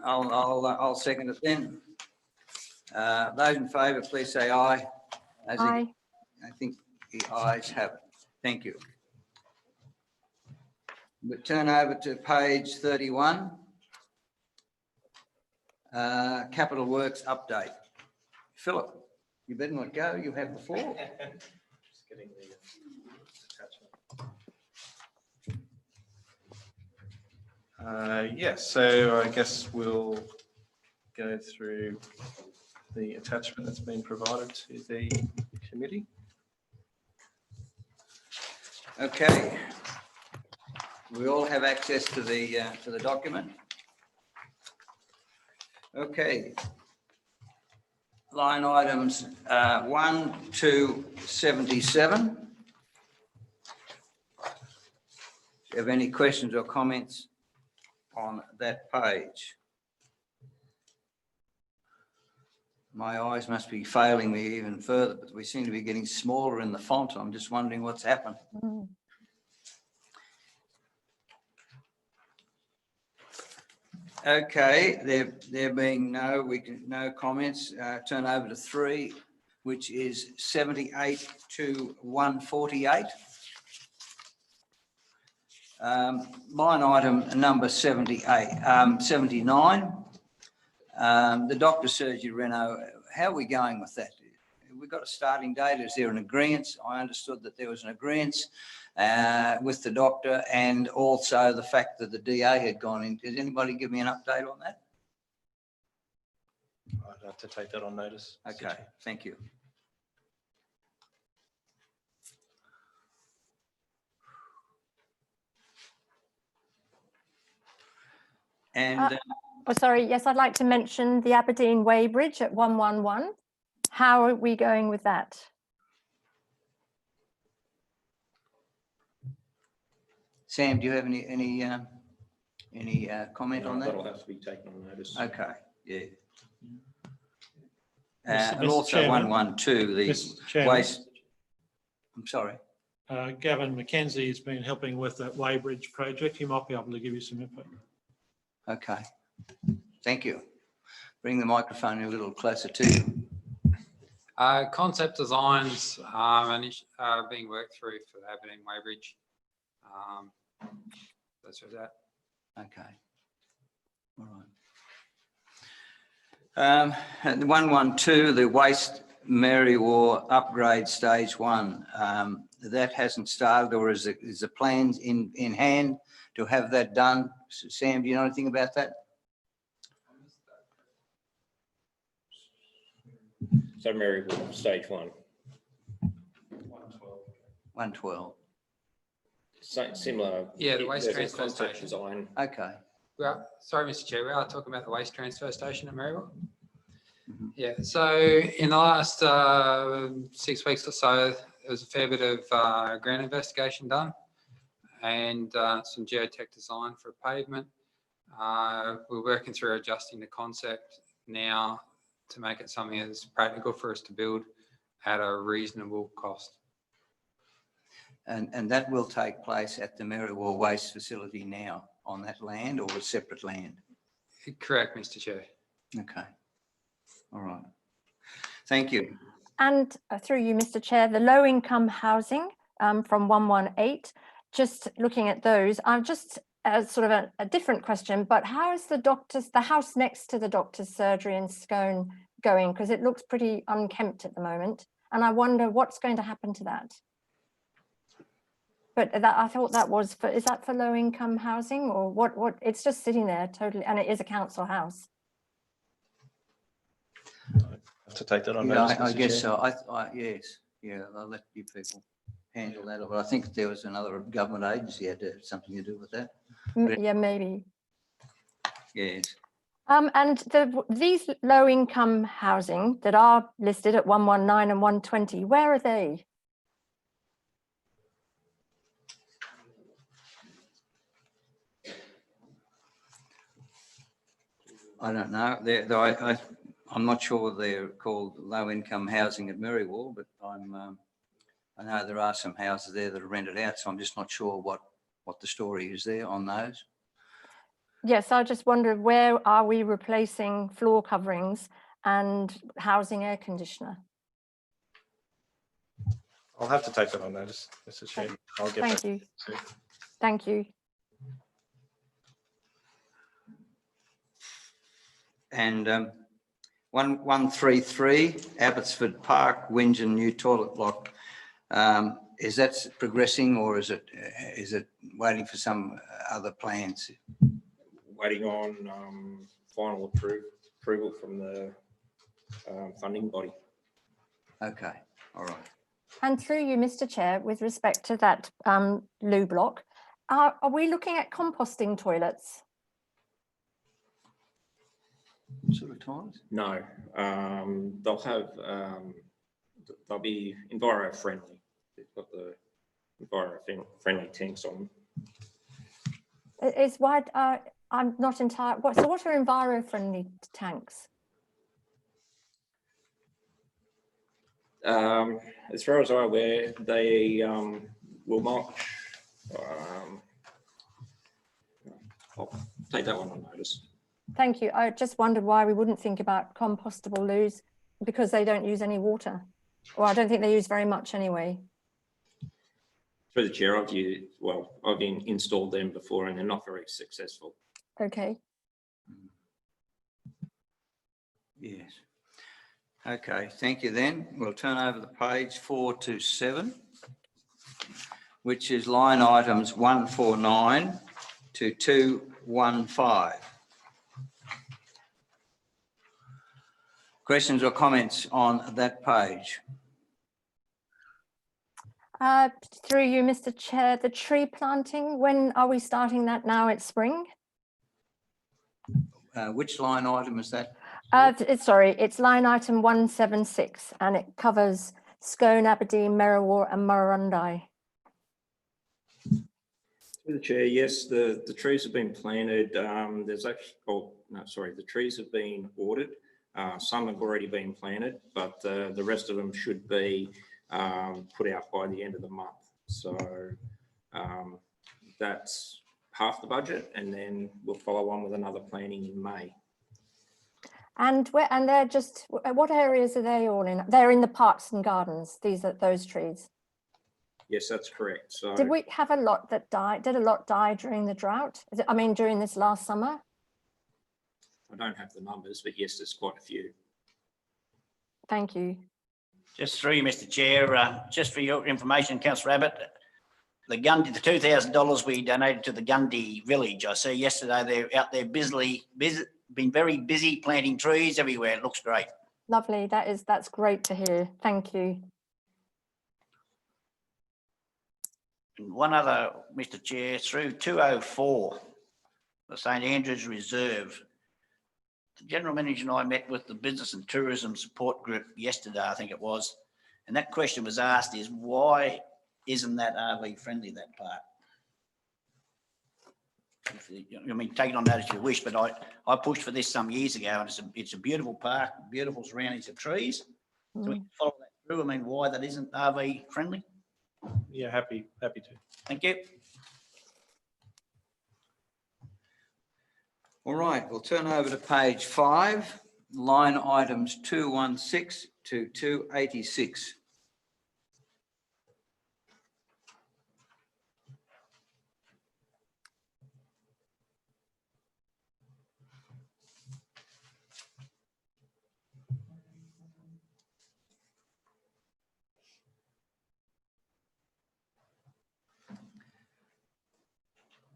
I'll second it then. Those in favour, please say aye. Aye. I think the ayes have it. Thank you. We turn over to page 31. Capital Works update. Philip, you better not go. You have before. Just getting the attachment. Yes, so I guess we'll go through the attachment that's been provided to the committee. Okay. We all have access to the document. Okay. Line items 1 to 77. Do you have any questions or comments on that page? My eyes must be failing me even further, but we seem to be getting smaller in the font. I'm just wondering what's happened. Mm. Okay, there being no comments, turn over to 3, which is 78 to 148. Line item number 79. The doctor surgery reno, how are we going with that? We've got a starting date. Is there an agreement? I understood that there was an agreement with the doctor, and also the fact that the DA had gone in. Did anybody give me an update on that? I'd have to take that on notice. Okay, thank you. And Oh, sorry, yes, I'd like to mention the Aberdeen Way Bridge at 111. How are we going with that? Sam, do you have any comment on that? That'll have to be taken on notice. Okay, yeah. Mr. And also Chairman. 112, the Mr. Chairman. waste. I'm sorry. Gavin McKenzie has been helping with that Weybridge project. He might be able to give you some input. Okay, thank you. Bring the microphone a little closer to you. Concept designs are being worked through for the Aberdeen Weybridge. That's where that. Okay. All right. And 112, the Waste Mary War upgrade stage 1. That hasn't started, or is the plans in hand to have that done? Sam, do you know anything about that? So Marywood, stage 1. 112. Similar. Yeah, the waste there's a transfer concept station. Design. Okay. Well, sorry, Mr. Chair, we are talking about the waste transfer station at Maryville. Mhm. Yeah, so in the last 6 weeks or so, there was a fair bit of ground investigation done and some geotech design for pavement. We're working through adjusting the concept now to make it something that's practical for us to build at a reasonable cost. And that will take place at the Marywall Waste Facility now on that land, or a separate land? Correct, Mr. Chair. Okay. All right. Thank you. And through you, Mr. Chair, the low income housing from 118, just looking at those, I'm just sort of a different question, but how is the house next to the doctor's surgery in Scone going? Because it looks pretty unkempt at the moment. And I wonder what's going to happen to that. But that, I thought that was for, is that for low income housing or what? It's just sitting there totally, and it is a council house. Have to take that on Yeah, notice. I Mr. guess Chair. so. Yes. Yeah, I'll let you people handle that. But I think there was another government agency had something to do with that. Yeah, maybe. Yes. And these low income housing that are listed at 119 and 120, where are they? I don't know. I'm not sure they're called low income housing at Marywall, but I know there are some houses there that are rented out, so I'm just not sure what the story is there on those. Yes, I just wondered, where are we replacing floor coverings and housing air conditioner? I'll have to take that on notice, Mr. Chair. I'll get Thank back you. to you. Thank you. And 133 Abbotsford Park, Wingeon new toilet block. Is that progressing, or is it waiting for some other plans? Waiting on final approval from the funding body. Okay, all right. And through you, Mr. Chair, with respect to that loo block, are we looking at composting toilets? What sort of toilets? No, they'll be enviro friendly. They've got the enviro friendly tanks on them. Is wide. I'm not entirely. What are enviro friendly tanks? As far as I'm aware, they will not. I'll take that one on notice. Thank you. I just wondered why we wouldn't think about compostable loos, because they don't use any water, or I don't think they use very much anyway. Through the chair, I've installed them before and they're not very successful. Okay. Yes. Okay, thank you then. We'll turn over the page 427, which is line items 149 to 215. Questions or comments on that page? Through you, Mr. Chair, the tree planting, when are we starting that now? It's spring? Which line item is that? It's line item 176 and it covers Scone, Aberdeen, Merriwar and Murrurundi. Through the chair, yes, the trees have been planted. There's actually, the trees have been ordered. Some have already been planted, but the rest of them should be put out by the end of the month. So that's half the budget, and then we'll follow on with another planting in May. And they're just, what areas are they all in? They're in the parks and gardens, those trees. Yes, that's correct. So Did we have a lot that died? Did a lot die during the drought? During this last summer? I don't have the numbers, but yes, there's quite a few. Thank you. Just through you, Mr Chair, just for your information, Councillor Abbott, the Gundy, the $2,000 we donated to the Gundy village, I see yesterday they're out there been very busy planting trees everywhere. It looks great. Lovely. That's great to hear. Thank you. And one other, Mr Chair, through 204, the St Andrews Reserve. The General Manager and I met with the Business and Tourism Support Group yesterday, I think it was, and that question was asked is, why isn't that RV friendly, that park? Take it on that as you wish, but I pushed for this some years ago, and it's a beautiful park, beautiful surroundings of trees. So we can follow that through. Why that isn't RV friendly? Yeah, happy to. Thank you. All right, we'll turn over to page 5, line items 216 to 286.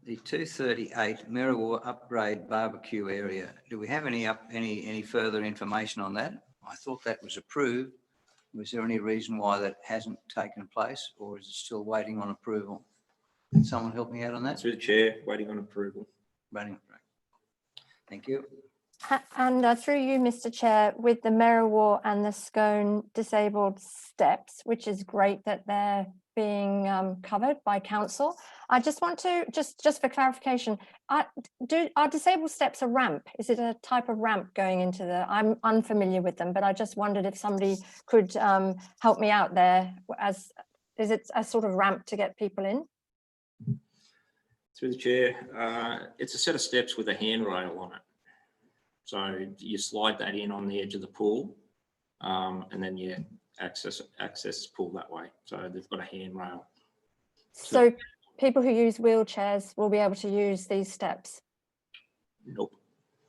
The 238 Merriwar upgrade barbecue area. Do we have any further information on that? I thought that was approved. Was there any reason why that hasn't taken place, or is it still waiting on approval? Can someone help me out on that? Through the chair, waiting on approval. Thank you. And through you, Mr Chair, with the Merriwar and the Scone disabled steps, which is great that they're being covered by council. I just want to, just for clarification, are disabled steps a ramp? Is it a type of ramp going into I'm unfamiliar with them, but I just wondered if somebody could help me out there. Is it a sort of ramp to get people in? Through the chair, it's a set of steps with a handrail on it. So you slide that in on the edge of the pool, and then you access the pool that way. So they've got a handrail. So people who use wheelchairs will be able to use these steps? Nope.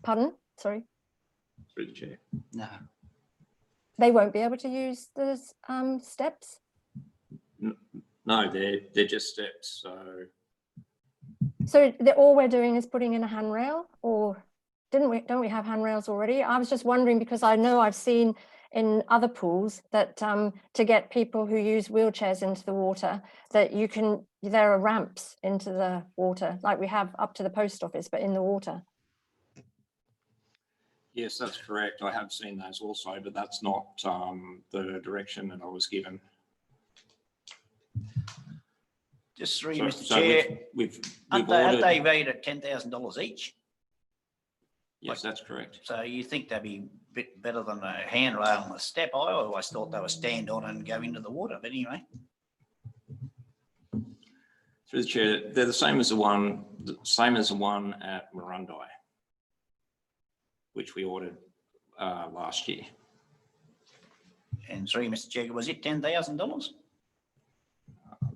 Pardon? Sorry. Through the chair. No. They won't be able to use the steps? No, they're just steps. So all we're doing is putting in a handrail, or don't we have handrails already? I was just wondering because I know I've seen in other pools that to get people who use wheelchairs into the water, that there are ramps into the water, like we have up to the post office, but in the water. Yes, that's correct. I have seen those also, but that's not the direction that I was given. Just through you, Mr Chair. We've aren't they valued at $10,000 each? Yes, that's correct. So you think they'd be a bit better than a handrail and a step? I always thought they were stand on and go into the water, but anyway. Through the chair, they're the same as the one at Murrurundi, which we ordered last year. And through you, Mr Chair, was it $10,000?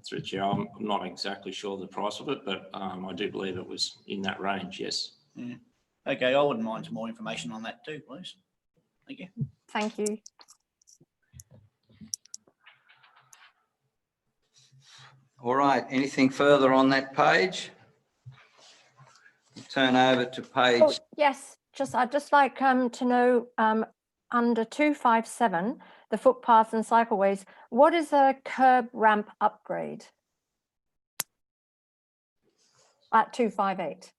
Through the chair, I'm not exactly sure the price of it, but I do believe it was in that range, yes. Yeah. Okay, I wouldn't mind some more information on that too, please. Thank you. Thank you. All right, anything further on that page? Turn over to page. Oh, yes, I'd just like to know under 257, the footpaths and cycleways, what is a curb ramp upgrade? At 258.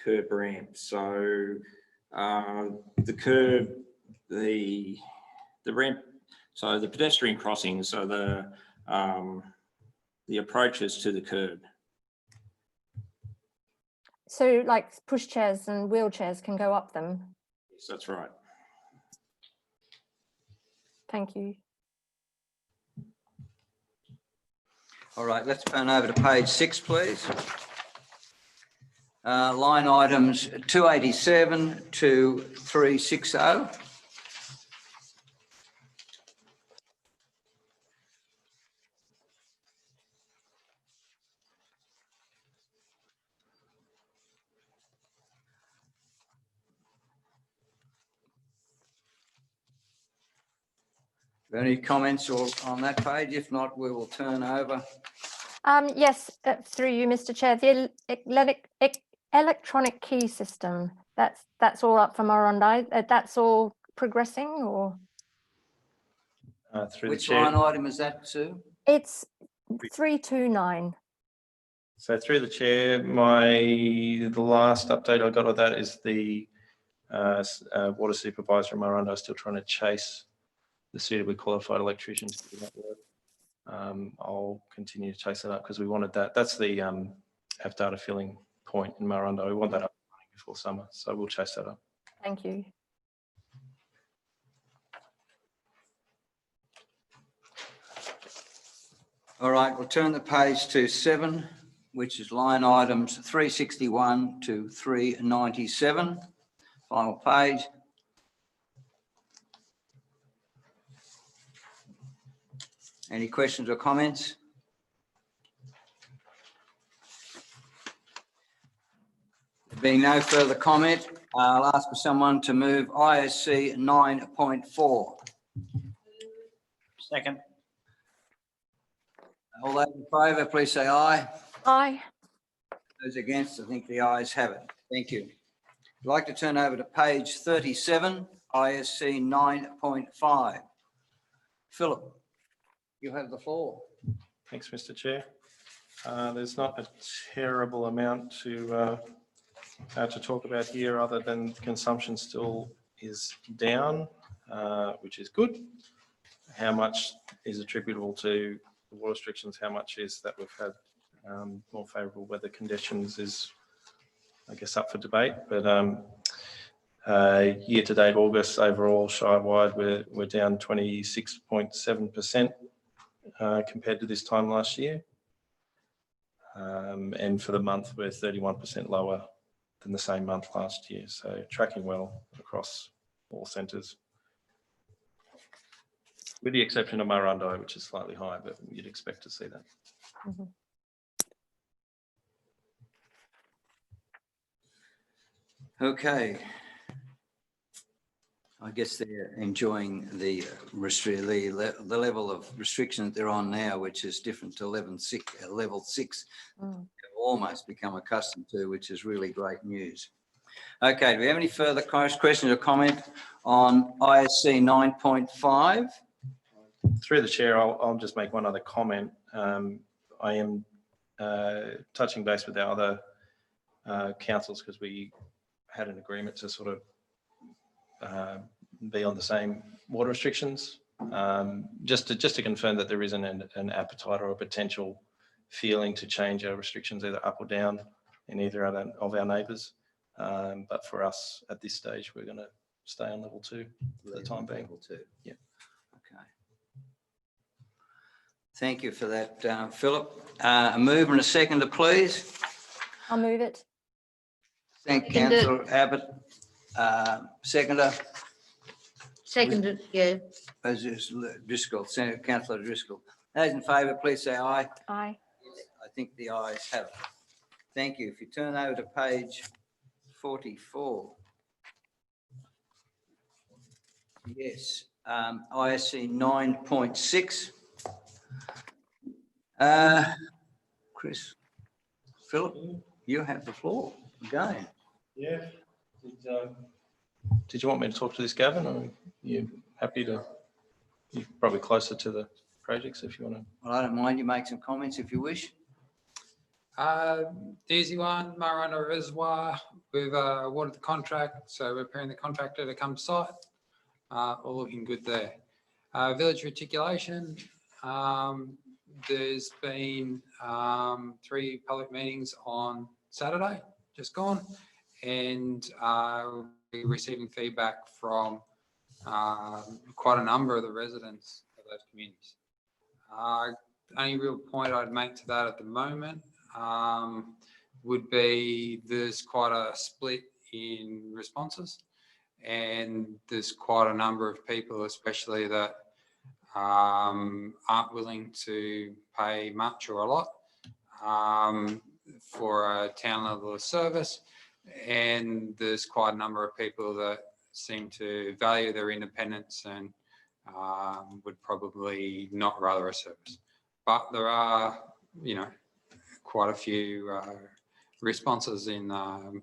curb ramp. So the curb, the ramp, so the pedestrian crossings, so the approaches to the curb. So like pushchairs and wheelchairs can go up them. Yes, that's right. Thank you. All right, let's turn over to page 6, please. Line items 287 to 360. Any comments on that page? If not, we will turn over. Yes, through you, Mr. Chair, the electronic key system, that's all up for Marondi. That's all progressing, or? Through the Which chair. line item is that, Sue? It's 329. So through the chair, the last update I got of that is the water supervisor in Marondi is still trying to chase the suitably qualified electricians to do that work. I'll continue to chase that up because we wanted that. That's the app data filling point in Marondi. We want that up and running before summer, so we'll chase that up. Thank you. All right, we'll turn the page to 7, which is line items 361 to 397. Final page. Any questions or comments? There being no further comment, I'll ask for someone to move ISC 9.4. Second. All those in favour, please say aye. Aye. Those against, I think the ayes have it. Thank you. I'd like to turn over to page 37, ISC 9.5. Philip, you have the floor. Thanks, Mr. Chair. There's not a terrible amount to talk about here other than consumption still is down, which is good. How much is attributable to the water restrictions, how much is that we've had more favourable weather conditions is, I guess, up for debate. But year to date, August overall, Shire-wide, we're down 26.7% compared to this time last year. And for the month, we're 31% lower than the same month last year. So tracking well across all centres, with the exception of Marondi, which is slightly higher, but you'd expect to see that. Mm-hmm. Okay. I guess they're enjoying the level of restriction that they're on now, which is different to level 6. Mm. Almost become accustomed to, which is really great news. Okay, do we have any further questions or comment on ISC 9.5? Through the chair, I'll just make one other comment. I am touching base with our other councils because we had an agreement to sort of be on the same water restrictions. Just to confirm that there isn't an appetite or a potential feeling to change our restrictions either up or down in either of our neighbours. But for us at this stage, we're going to stay on level 2 for the time being. Level 2. Yeah. Okay. Thank you for that, Philip. A move and a seconder, please. I'll move it. Thank Councillor Abbott. Seconder. Seconded, yeah. Driscoll, Senator Councillor Driscoll. Those in favour, please say aye. Aye. I think the ayes have it. Thank you. If you turn over to page 44. Yes, ISC 9.6. Chris, Philip, you have the floor again. Yeah. Did you want me to talk to this, Gavin, or are you happy to? You're probably closer to the projects if you want to. Well, I don't mind you make some comments if you wish. The easy one, Maranda Reservoir, we've awarded the contract, so we're preparing the contractor to come site. All looking good there. Village reticulation, there's been 3 public meetings on Saturday, just gone, and we're receiving feedback from quite a number of the residents of those communities. Only real point I'd make to that at the moment would be there's quite a split in responses, and there's quite a number of people, especially that aren't willing to pay much or a lot for a town level of service, and there's quite a number of people that seem to value their independence and would probably not rather a service. But there are, you know, quite a few responses in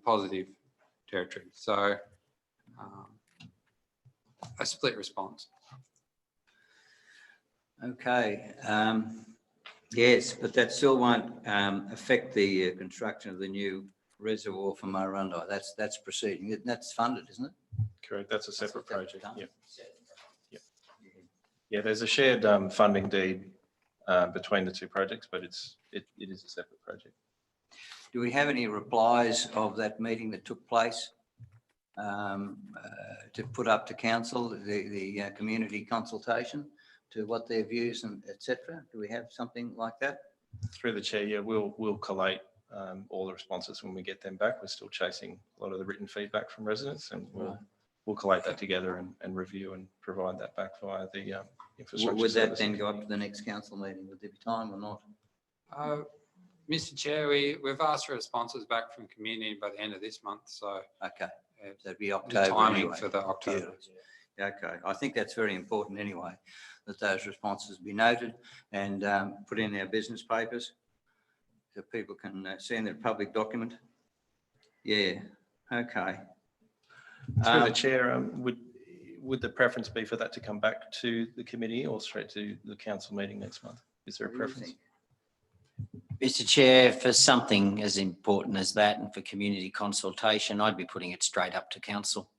positive territory. So a split response. Okay. Yes, but that still won't affect the construction of the new reservoir for Marunda. That's proceeding. That's funded, isn't it? Correct. That's a separate That's project. done. Yep. Yeah, there's a shared funding deed between the 2 projects, but it is a separate project. Do we have any replies of that meeting that took place to put up to council, the community consultation, to what their views and et cetera? Do we have something like that? Through the chair, yeah, we'll collate all the responses when we get them back. We're still chasing a lot of the written feedback from residents, and we'll collate that together and review and provide that back via the infrastructure. Would that services. then go up to the next council meeting? Would there be time or not? Mr. Chair, we've asked for responses back from community by the end of this month, so Okay, that'd be the October timing anyway. for the October. Yeah. Okay, I think that's very important anyway, that those responses be noted and put in our business papers so people can see in their public document. Yeah, okay. Through the chair, would the preference be for that to come back to the committee or straight to the council meeting next month? Is there a What do you preference? think? Mr. Chair, for something as important as that and for community consultation, I'd be putting it straight up to council.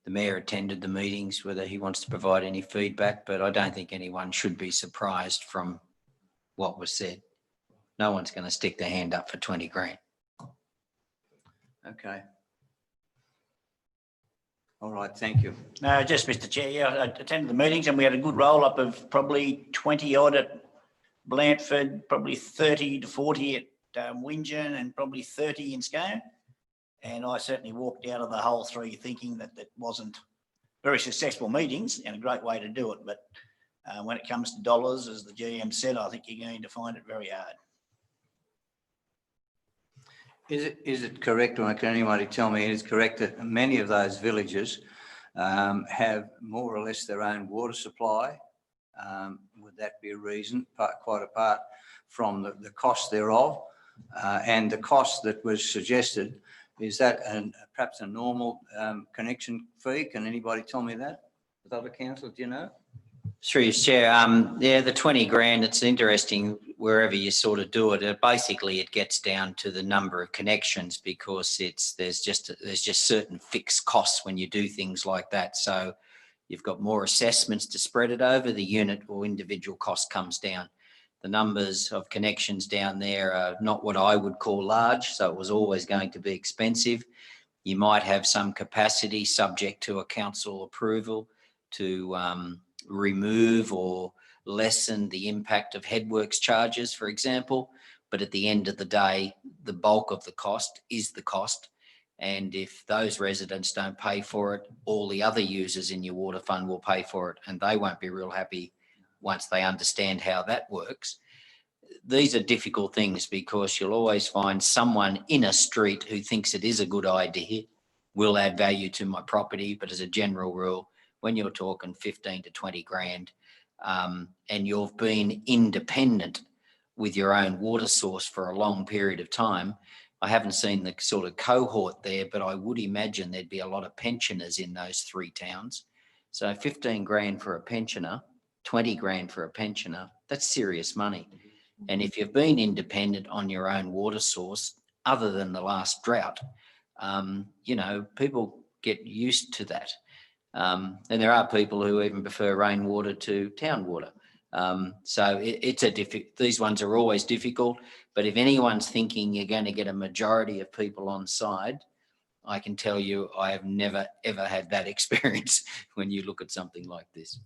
The mayor attended the meetings, whether he wants to provide any feedback, but I don't think anyone should be surprised from what was said. No one's going to stick their hand up for 20 grand. Okay. All right, thank you. No, just Mr. Chair, yeah, I attended the meetings and we had a good roll up of probably 20 odd at Blandford, probably 30 to 40 at Wingen, and probably 30 in Scone. And I certainly walked out of the whole 3 thinking that that wasn't very successful meetings and a great way to do it. But when it comes to dollars, as the GM said, I think you're going to find it very hard. Is it correct, or can anybody tell me it is correct that many of those villages have more or less their own water supply? Would that be a reason, quite apart from the cost thereof? And the cost that was suggested, is that perhaps a normal connection fee? Can anybody tell me that? With other councils, do you know? Through your chair, yeah, the 20 grand, it's interesting wherever you sort of do it. Basically, it gets down to the number of connections because there's just certain fixed costs when you do things like that. So you've got more assessments to spread it over, the unit or individual cost comes down. The numbers of connections down there are not what I would call large, so it was always going to be expensive. You might have some capacity subject to a council approval to remove or lessen the impact of headworks charges, for example. But at the end of the day, the bulk of the cost is the cost. And if those residents don't pay for it, all the other users in your water fund will pay for it, and they won't be real happy once they understand how that works. These are difficult things because you'll always find someone in a street who thinks it is a good idea, will add value to my property. But as a general rule, when you're talking 15 to 20 grand and you've been independent with your own water source for a long period of time, I haven't seen the sort of cohort there, but I would imagine there'd be a lot of pensioners in those 3 towns. So 15 grand for a pensioner, 20 grand for a pensioner, that's serious money. And if you've been independent on your own water source, other than the last drought, you know, people get used to that. And there are people who even prefer rainwater to town water. So it's these ones are always difficult, but if anyone's thinking you're going to get a majority of people on side, I can tell you, I have never, ever had that experience when you look at something like this.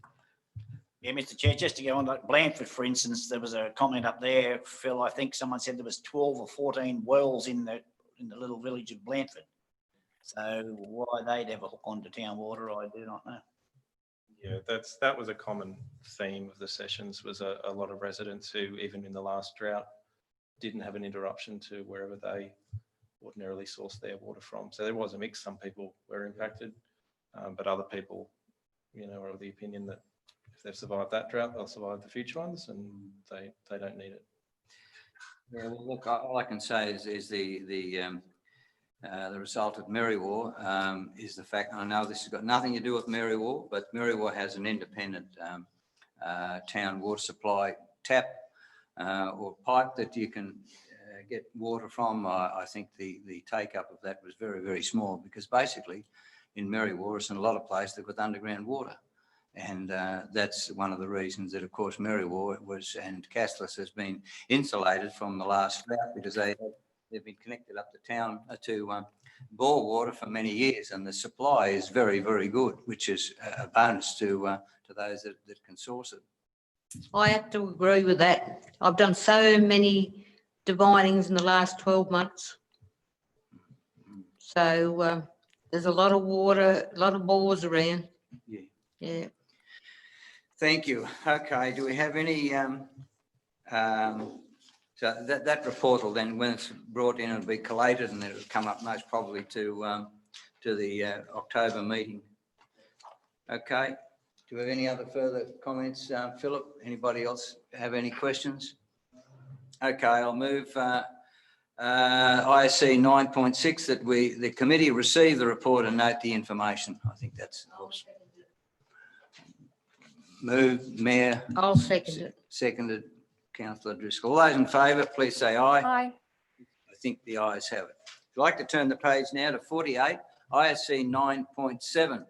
Yeah, Mr. Chair, just to go on to Blandford, for instance, there was a comment up there, Phil, I think someone said there was 12 or 14 wells in the little village of Blandford. So why they'd ever hook onto town water, I do not know. Yeah, that was a common theme of the sessions, was a lot of residents who, even in the last drought, didn't have an interruption to wherever they ordinarily source their water from. So there was a mix. Some people were impacted, but other people, you know, are of the opinion that if they've survived that drought, they'll survive the future ones, and they don't need it. Yeah, well, look, all I can say is the result of Merriwa is the fact, I know this has got nothing to do with Merriwa, but Merriwa has an independent town water supply tap or pipe that you can get water from. I think the take up of that was very, very small, because basically in Merriwa, as in a lot of places, they've got underground water. And that's one of the reasons that, of course, Merriwa and Cassilis has been insulated from the last drought, because they've been connected up to town to bore water for many years, and the supply is very, very good, which is a bonus to those that can source it. I have to agree with that. I've done so many divinings in the last 12 months. So there's a lot of water, a lot of bores around. Yeah. Yeah. Thank you. Okay, do we have any, so that report will then, when it's brought in, it'll be collated and it'll come up most probably to the October meeting. Okay, do we have any other further comments, Philip? Anybody else have any questions? Okay, I'll move ISC 9.6 that the committee receive the report and note the information. I think that's awesome. Move, Mayor. I'll second it. Seconded, Councillor Driscoll. All those in favour, please say aye. Aye. I think the ayes have it. I'd like to turn the page now to 48, ISC 9.7.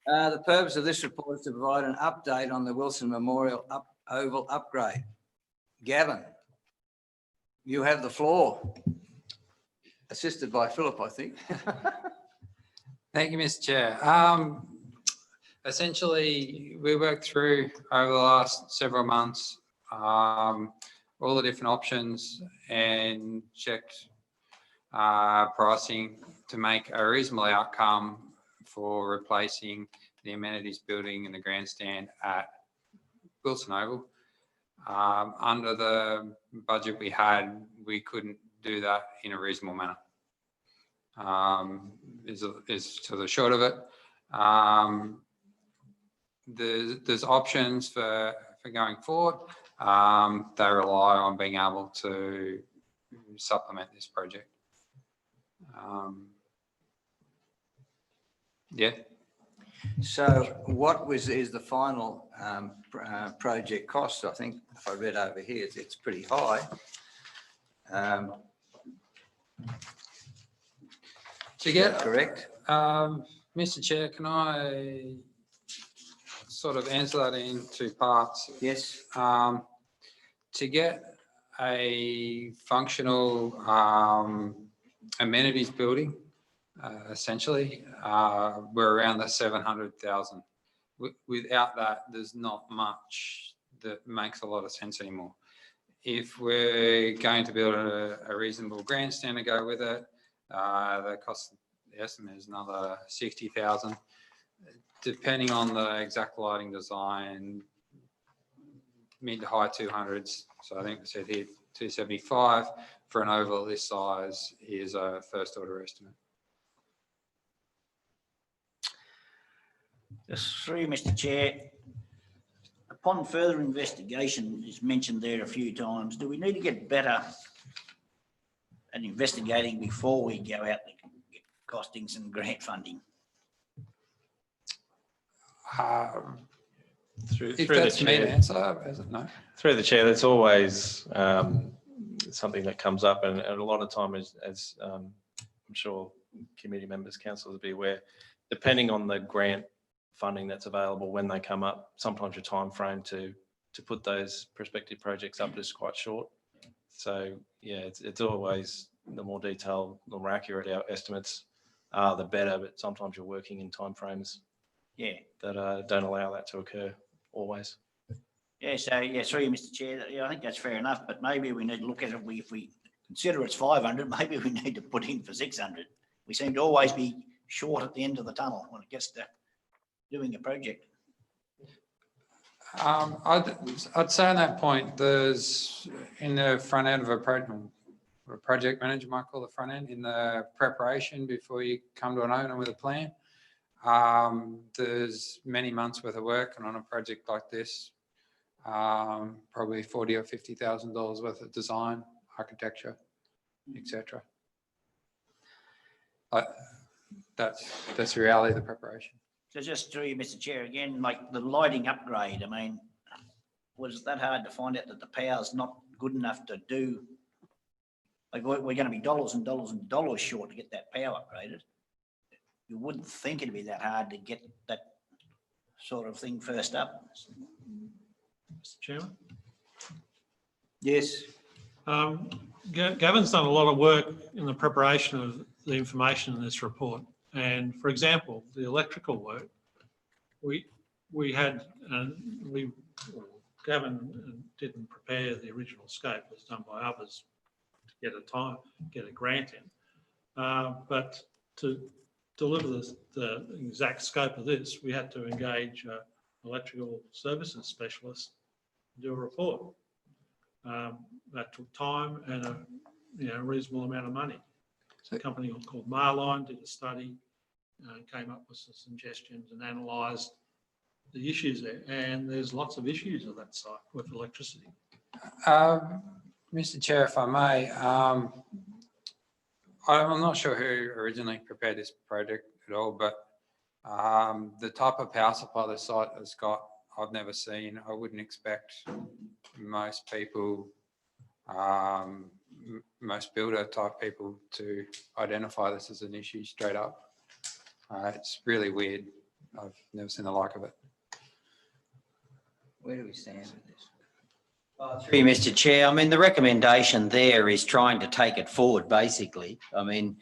The purpose of this report is to provide an update on the Wilson Memorial Oval upgrade. Gavin, you have the floor. Assisted by Philip, I think. Thank you, Mr. Chair. Essentially, we worked through over the last several months all the different options and checked pricing to make a reasonable outcome for replacing the amenities building and the grandstand at Wilson Oval. Under the budget we had, we couldn't do that in a reasonable manner. Is to the short of it. There's options for going forward. They rely on being able to supplement this project. Yeah. So what is the final project cost? I think if I read over here, it's pretty high. To get correct? Mr. Chair, can I sort of answer that in two parts? Yes. To get a functional amenities building, essentially, we're around the 700,000. Without that, there's not much that makes a lot of sense anymore. If we're going to build a reasonable grandstand to go with it, the cost, the estimate is another 60,000. Depending on the exact lighting design, mid to high 200s. So I think we said here 275 for an oval this size is a first order estimate. Just through, Mr. Chair. Upon further investigation, is mentioned there a few times, do we need to get better at investigating before we go out and get costings and grant funding? Through If the that's me to chair, answer, is it? No. through the chair, that's always something that comes up, and a lot of time, as I'm sure committee members, councillors will be aware, depending on the grant funding that's available when they come up, sometimes your time frame to put those prospective projects up is quite short. So yeah, it's always the more detailed, the more accurate our estimates are, the better. But sometimes you're working in timeframes Yeah. that don't allow that to occur always. Yeah, so, yeah, through you, Mr Chair, yeah, I think that's fair enough, but maybe we need to look at it, if we consider it's 500, maybe we need to put in for 600. We seem to always be short at the end of the tunnel when it gets to doing a project. I'd say on that point, there's in the front end of a project manager might call the front end, in the preparation before you come to an owner with a plan. There's many months worth of work, and on a project like this, probably $40,000 or $50,000 worth of design, architecture, etc. That's the reality of the preparation. So just through you, Mr Chair, again, like the lighting upgrade, I mean, was it that hard to find out that the power's not good enough to do? Like we're going to be dollars and dollars and dollars short to get that power upgraded. You wouldn't think it'd be that hard to get that sort of thing first up. Mr Chairman. Yes. Gavin's done a lot of work in the preparation of the information in this report. And for example, the electrical work, Gavin didn't prepare the original scope, it was done by others to get a grant in. But to deliver the exact scope of this, we had to engage electrical services specialist to do a report. That took time and a reasonable amount of money. A company called Marline did a study, came up with some suggestions and analysed the issues there. And there's lots of issues at that site with electricity. Mr Chair, if I may, I'm not sure who originally prepared this project at all, but the type of power supply the site has got, I've never seen. I wouldn't expect most people, most builder type people to identify this as an issue straight up. It's really weird. I've never seen the like of it. Where do we stand with this? Through you, Mr Chair, I mean, the recommendation there is trying to take it forward, basically. I mean,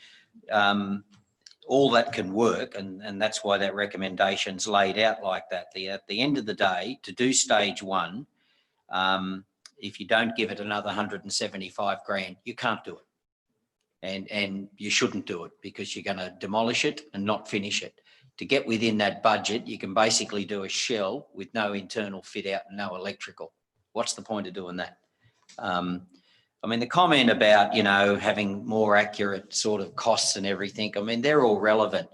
all that can work, and that's why that recommendation's laid out like that. At the end of the day, to do stage one, if you don't give it another 175 grand, you can't do it. And you shouldn't do it because you're going to demolish it and not finish it. To get within that budget, you can basically do a shell with no internal fit out and no electrical. What's the point of doing that? I mean, the comment about, having more accurate sort of costs and everything, I mean, they're all relevant.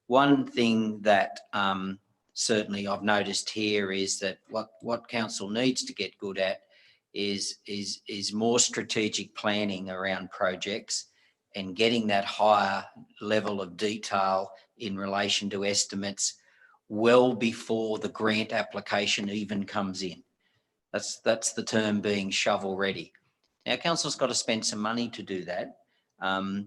One thing that certainly I've noticed here is that what council needs to get good at is more strategic planning around projects and getting that higher level of detail in relation to estimates well before the grant application even comes in. That's the term being shovel ready. Now, council's got to spend some money to do that.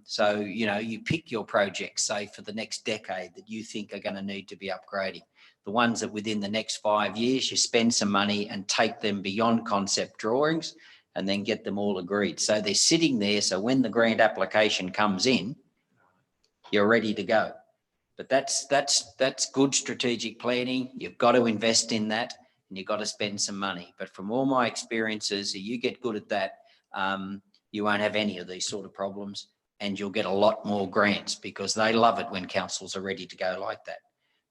So, you pick your projects, say, for the next decade that you think are going to need to be upgrading. The ones that within the next 5 years, you spend some money and take them beyond concept drawings and then get them all agreed. So they're sitting there. So when the grant application comes in, you're ready to go. But that's good strategic planning. You've got to invest in that and you've got to spend some money. But from all my experiences, you get good at that, you won't have any of these sort of problems and you'll get a lot more grants because they love it when councils are ready to go like that.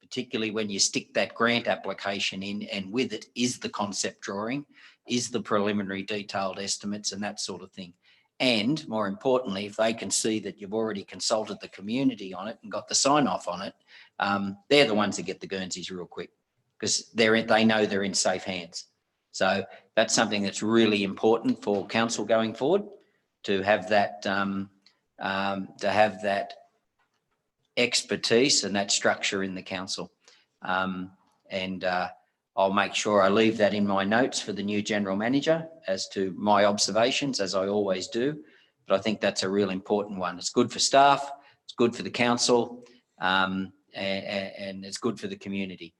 Particularly when you stick that grant application in and with it is the concept drawing, is the preliminary detailed estimates and that sort of thing. And more importantly, if they can see that you've already consulted the community on it and got the sign off on it, they're the ones that get the Guernseys real quick because they know they're in safe hands. So that's something that's really important for council going forward, to have that expertise and that structure in the council. I'll make sure I leave that in my notes for the new general manager as to my observations, as I always do. But I think that's a real important one. It's good for staff, it's good for the council, and it's good for the community.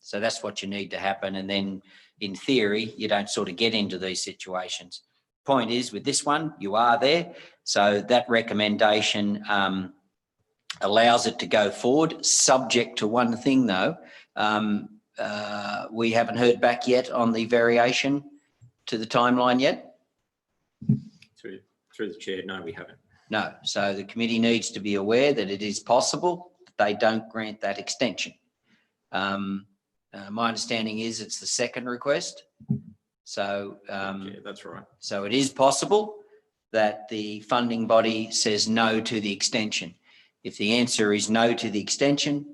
So that's what you need to happen. And then in theory, you don't sort of get into these situations. Point is, with this one, you are there. So that recommendation allows it to go forward, subject to one thing though. We haven't heard back yet on the variation to the timeline yet. Through the chair, no, we haven't. No. So the committee needs to be aware that it is possible that they don't grant that extension. My understanding is it's the second request. So, Yeah, that's right. so it is possible that the funding body says no to the extension. If the answer is no to the extension,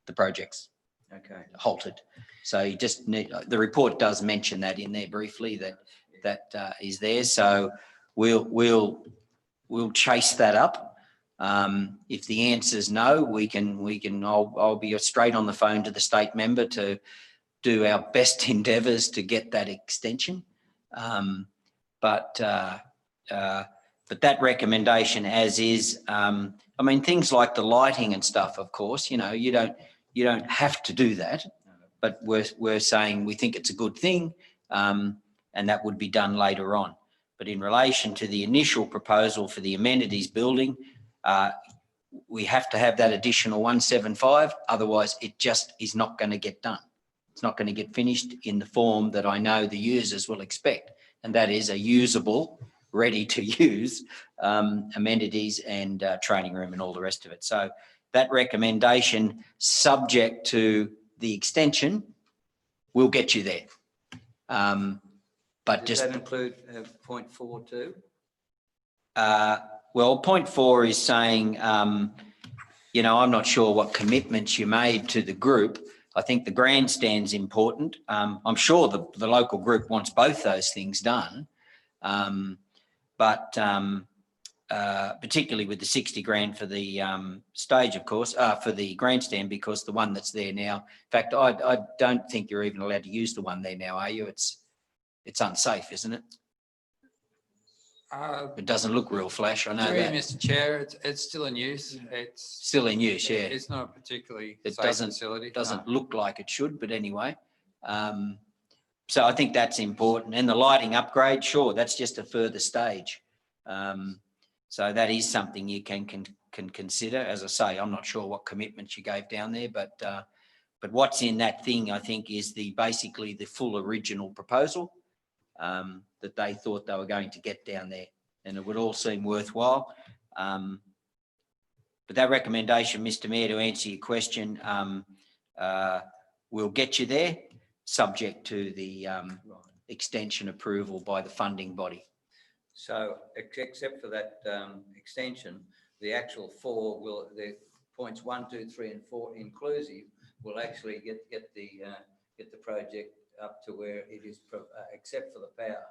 the project's halted. So you just need, the report does mention that in there briefly, that is there. So we'll chase that up. If the answer is no, I'll be straight on the phone to the state member to do our best endeavours to get that extension. But that recommendation as is, I mean, things like the lighting and stuff, of course, you don't have to do that, but we're saying we think it's a good thing, and that would be done later on. But in relation to the initial proposal for the amenities building, we have to have that additional 175, otherwise it just is not going to get done. It's not going to get finished in the form that I know the users will expect, and that is a usable, ready to use amenities and training room and all the rest of it. So that recommendation, subject to the extension, will get you there. But Does just that include point 4 too? well, point 4 is saying, I'm not sure what commitments you made to the group. I think the grandstand's important. I'm sure the local group wants both those things done. But particularly with the 60 grand for the stage, of course, for the grandstand, because the one that's there now, in fact, I don't think you're even allowed to use the one there now, are you? It's unsafe, isn't it? It doesn't look real flash, I know Through you, that. Mr. Chair, it's still in use. It's Still in use, yeah. It's not a particularly It safe facility. It doesn't look like it should, but anyway. So I think that's important. And the lighting upgrade, sure, that's just a further stage. So that is something you can consider. As I say, I'm not sure what commitments you gave down there, but what's in that thing, I think, is basically the full original proposal that they thought they were going to get down there, and it would all seem worthwhile. But that recommendation, Mr. Mayor, to answer your question, will get you there, subject to the extension approval by the funding body. So except for that extension, the actual 4 will, the points 1, 2, 3 and 4 inclusive will actually get the project up to where it is, except for the power.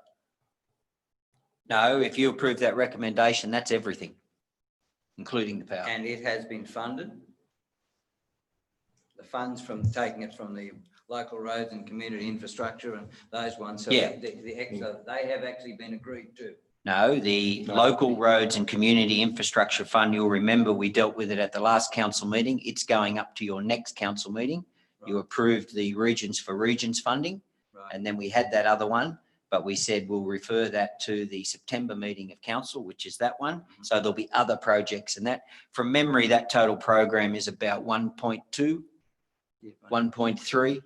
No, if you approve that recommendation, that's everything, including the power. And it has been funded. The funds from taking it from the local roads and community infrastructure and those ones. So Yeah. the extra, they have actually been agreed to. No, the local roads and community infrastructure fund, you'll remember we dealt with it at the last council meeting. It's going up to your next council meeting. You approved the Regions for Regions funding, Right. and then we had that other one, but we said we'll refer that to the September meeting of council, which is that one. So there'll be other projects, and that, from memory, that total program is about 1.2, 1.3.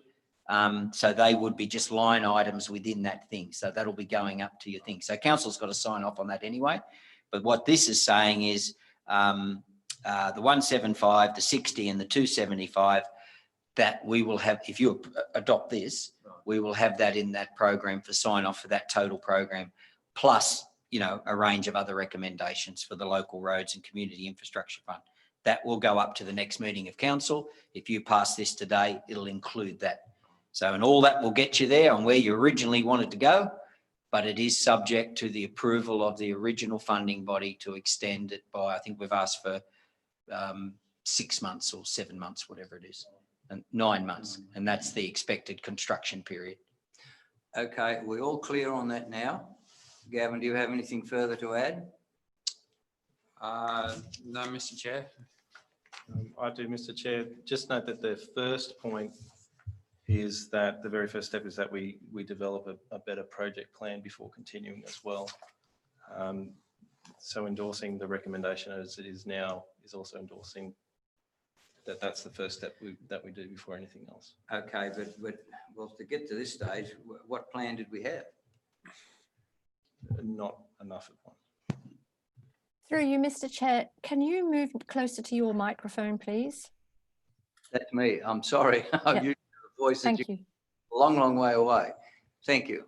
So they would be just line items within that thing. So that'll be going up to your thing. So council's got to sign off on that anyway. But what this is saying is the 175, the 60 and the 275, that we will have, if you adopt this, we will have that in that program for sign off for that total program, plus, a range of other recommendations for the local roads and community infrastructure fund. That will go up to the next meeting of council. If you pass this today, it'll include that. So, and all that will get you there on where you originally wanted to go, but it is subject to the approval of the original funding body to extend it by, I think we've asked for 6 months or 7 months, whatever it is. and 9 months, and that's the expected construction period. Okay, we're all clear on that now. Gavin, do you have anything further to add? No, Mr. Chair. I do, Mr. Chair. Just note that the first point is that the very first step is that we develop a better project plan before continuing as well. So endorsing the recommendation as it is now is also endorsing that that's the first step that we do before anything else. Okay, but well, to get to this stage, what plan did we have? Not enough of one. Through you, Mr. Chair, can you move closer to your microphone, please? That's me. I'm sorry. I'm Yeah. using the voice that Thank you you. a long, long way away. Thank you.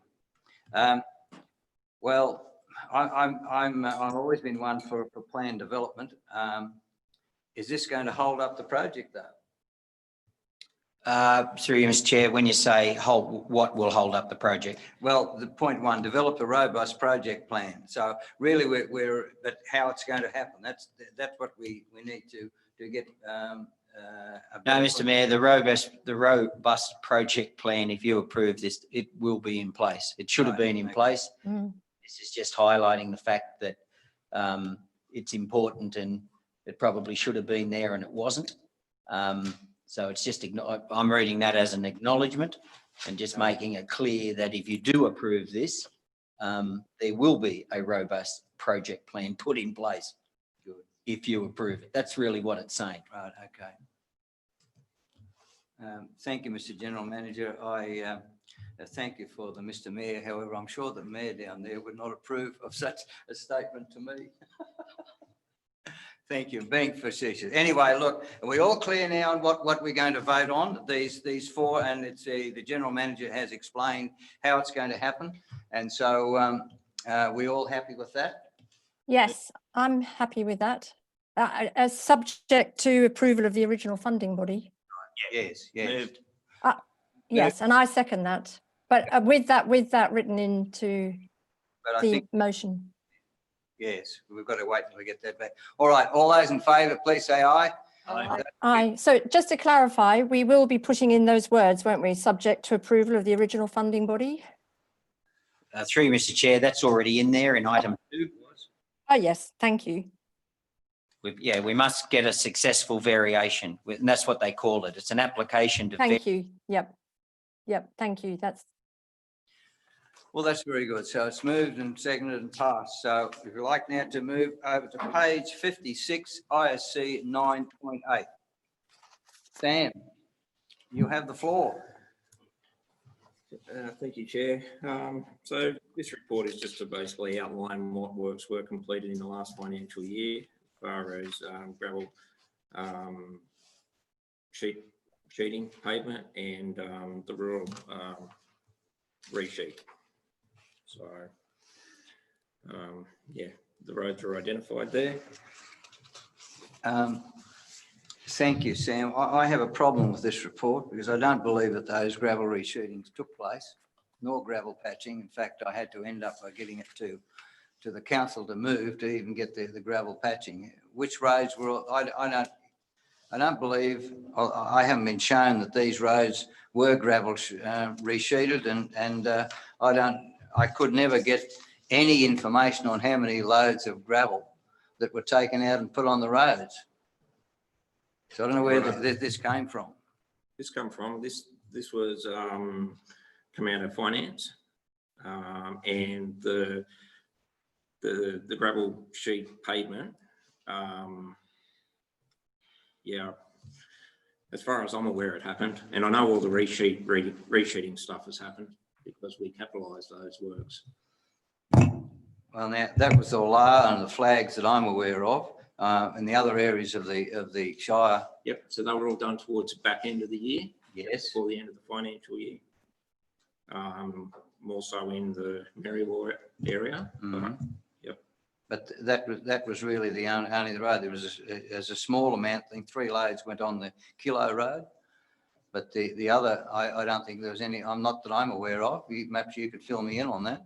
Well, I've always been one for planned development. Is this going to hold up the project though? Through you, Mr. Chair, when you say what will hold up the project? Well, the point one, develop a robust project plan. So really but how it's going to happen, that's what we need to get. No, Mr. Mayor, the robust project plan, if you approve this, it will be in place. It should have been in place. Mm. This is just highlighting the fact that it's important and it probably should have been there and it wasn't. So it's just, I'm reading that as an acknowledgement and just making it clear that if you do approve this, there will be a robust project plan put in place. Good. If you approve it. That's really what it's saying. Right, okay. Thank you, Mr. General Manager. I thank you for the Mr. Mayor. However, I'm sure the Mayor down there would not approve of such a statement to me. Thank you, being facetious. Anyway, look, are we all clear now on what we're going to vote on? These four, and it's the General Manager has explained how it's going to happen. And so we all happy with that? Yes, I'm happy with that. As subject to approval of the original funding body. Yes, yes. Moved. Yes, and I second that. But with that written into But I the think, motion. yes, we've got to wait until we get that back. All right, all those in favour, please say aye. Aye. So just to clarify, we will be putting in those words, won't we? Subject to approval of the original funding body. Through you, Mr. Chair, that's already in there in item 2. Oh, yes, thank you. We must get a successful variation, and that's what they call it. It's an application to. Thank you. Yep. Thank you. Well, that's very good. So it's moved and seconded and passed. So if you'd like now to move over to page 56, ISC 9.8. Sam, you have the floor. Thank you, Chair. So this report is just to basically outline what works were completed in the last financial year as far as gravel sheeting, pavement and the rural resheet. So, yeah, the roads are identified there. Thank you, Sam. I have a problem with this report because I don't believe that those gravel resheetings took place, nor gravel patching. In fact, I had to end up by getting it to the council to move to even get the gravel patching. Which roads were, I don't believe, I haven't been shown that these roads were gravel resheeted and I could never get any information on how many loads of gravel that were taken out and put on the roads. So I don't know where this came from. This was come out of finance, and the gravel sheet pavement. Yeah, as far as I'm aware, it happened, and I know all the resheeting stuff has happened because we capitalised those works. Well, now that was the LAR and the flags that I'm aware of. In the other areas of the Shire. Yep, so they were all done towards the back end of the year. Yes. Before the end of the financial year. More so in the Marywar area. Mm-hmm. Yep. But that was really the only road. There was a small amount. I think 3 loads went on the Kilo Road. But the other, I don't think there was any. Not that I'm aware of. Perhaps you could fill me in on that.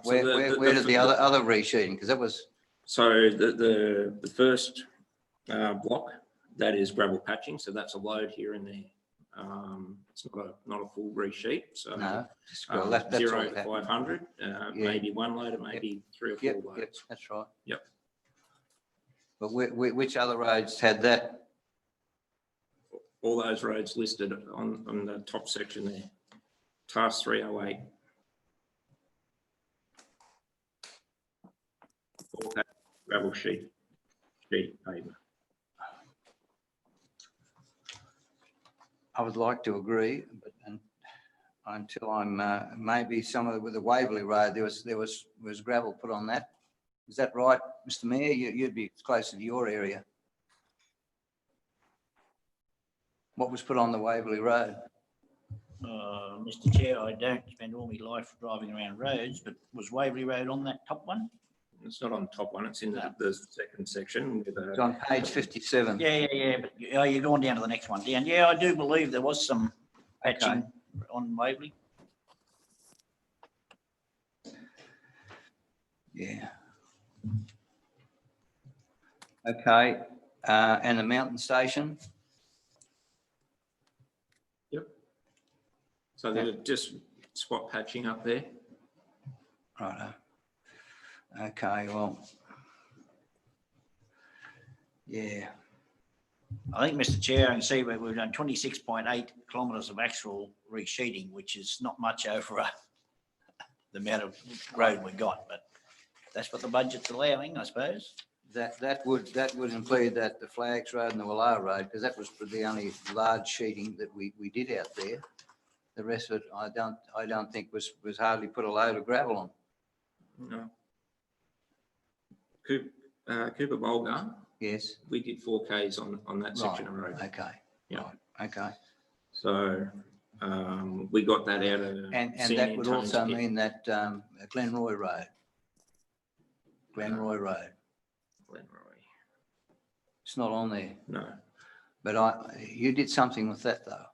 Where did the other resheeting? Because that was. So the first block that is gravel patching, so that's a load here and there. It's not a full resheet, so No, just go, that's 0 all to that- 500, maybe one load, maybe 3 or 4 Yep, loads. yep, that's right. Yep. But which other roads had that? All those roads listed on the top section there. Task 308. All that gravel sheet pavement. I would like to agree, but until I'm, maybe some of, with the Waverley Road, there was gravel put on that. Is that right, Mr. Mayor? You'd be closer to your area. What was put on the Waverley Road? Mr Chair, I don't spend all my life driving around roads, but was Waverley Road on that top one? It's not on the top one, it's in the second section. With It's on page 57. Yeah, but you're going down to the next one down. Yeah, I do believe there was some patching on Waverley. Yeah. Okay, and the mountain station? So they're just spot patching up there. Right. Okay, well. Yeah, I think, Mr Chair, I can see where we've done 26.8 kilometres of actual resheeting, which is not much over the amount of road we got, but that's what the budget's allowing, I suppose. that would include that the Flags Road and the Wallar Road, because that was the only large sheeting that we did out there. The rest of it, I don't think was hardly put a load of gravel on. No. Cooper Bulgar, Yes. we did 4 Ks on that section of road. Okay. Yeah. Right. Okay. So we got that out of. And Sandy that would Tone's also kit. mean that Glenroy Road. Glenroy Road. Glenroy. It's not on there, No, but you did something with that though.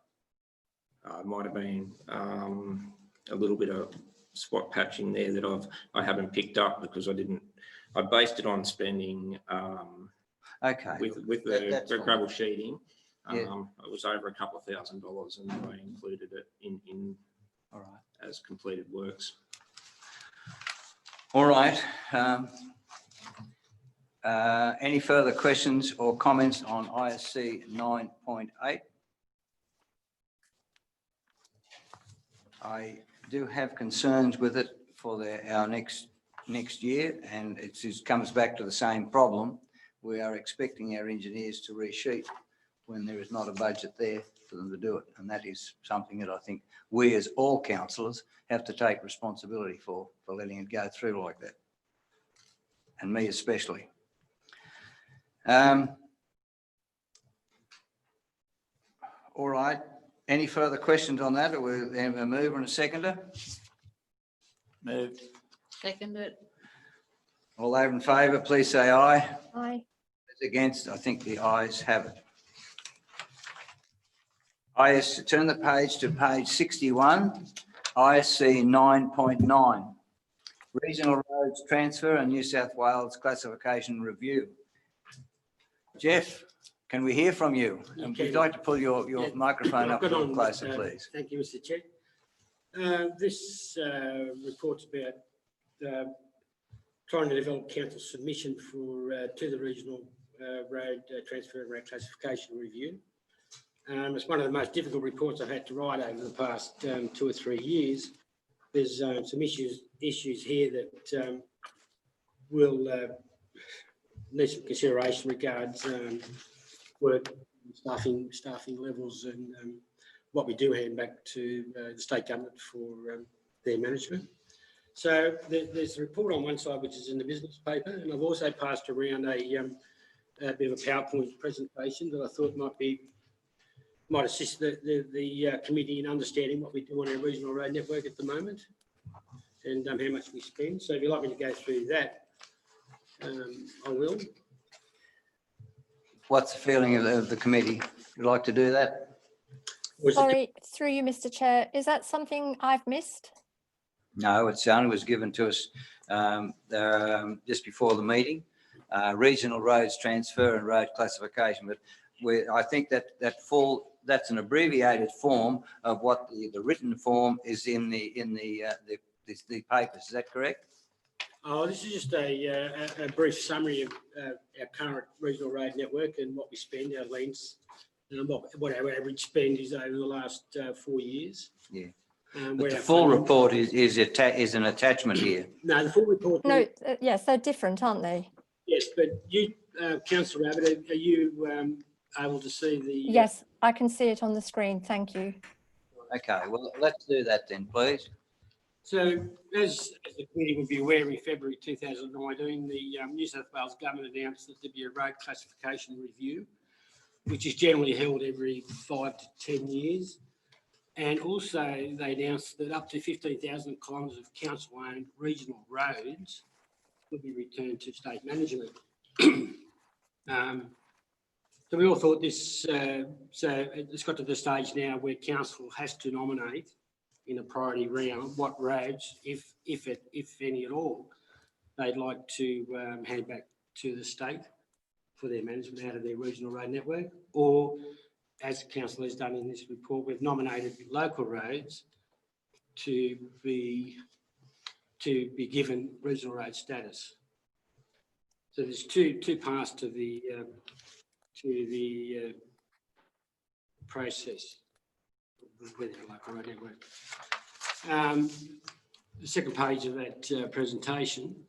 it might have been a little bit of spot patching there that I haven't picked up because I based it on spending Okay. with That's the fine. gravel sheeting. Yeah. It was over $2,000 and I included it in All right. as completed works. All right. Any further questions or comments on ISC 9.8? I do have concerns with it for our next year, and it just comes back to the same problem. We are expecting our engineers to resheet when there is not a budget there for them to do it, and that is something that I think we as all councillors have to take responsibility for letting it go through like that, and me especially. All right. Any further questions on that? Or we have a mover and a seconder? Moved. Second it. All those in favour, please say aye. Aye. Those against, I think the ayes have it. Turn the page to page 61, ISC 9.9. Regional Roads Transfer and New South Wales Classification Review. Jeff, can we hear from you? And we'd like to pull your microphone up a little closer, please. Thank you, Mr Chair. This report's about trying to develop council submission for to the Regional Road Transfer and Road Classification Review. It's one of the most difficult reports I've had to write over the past 2 or 3 years. There's some issues here that will need some consideration regards work, staffing levels, and what we do hand back to the state government for their management. So there's a report on one side which is in the business paper, and I've also passed around a bit of a PowerPoint presentation that I thought might assist the committee in understanding what we do on our regional road network at the moment, and how much we spend. So if you'd like me to go through that, I will. What's the feeling of the committee? Would you like to do that? Sorry, through you, Mr Chair, is that something I've missed? No, it only was given to us just before the meeting. regional roads transfer and road classification. But I think that's an abbreviated form of what the written form is in the papers. Is that correct? Oh, this is just a brief summary of our current regional road network and what we spend, our lengths, and what our average spend is over the last 4 years. Yeah. But The full report is an attachment here. No, the full report. No, yes, they're different, aren't they? Yes, but you, Councillor Abbott, are you able to see the? Yes, I can see it on the screen. Thank you. Okay, well, let's do that then, please. So, as the committee will be aware, in February 2019, the New South Wales government announced that there'd be a road classification review, which is generally held every 5 to 10 years. And also they announced that up to 15,000 kilometres of council-owned regional roads would be returned to state management. So we all thought this, so it's got to the stage now where council has to nominate in a priority round what roads, if any at all, they'd like to hand back to the state for their management out of their regional road network, or as council has done in this report, we've nominated local roads to be given regional road status. So there's two parts to the process with the local road network. The second page of that presentation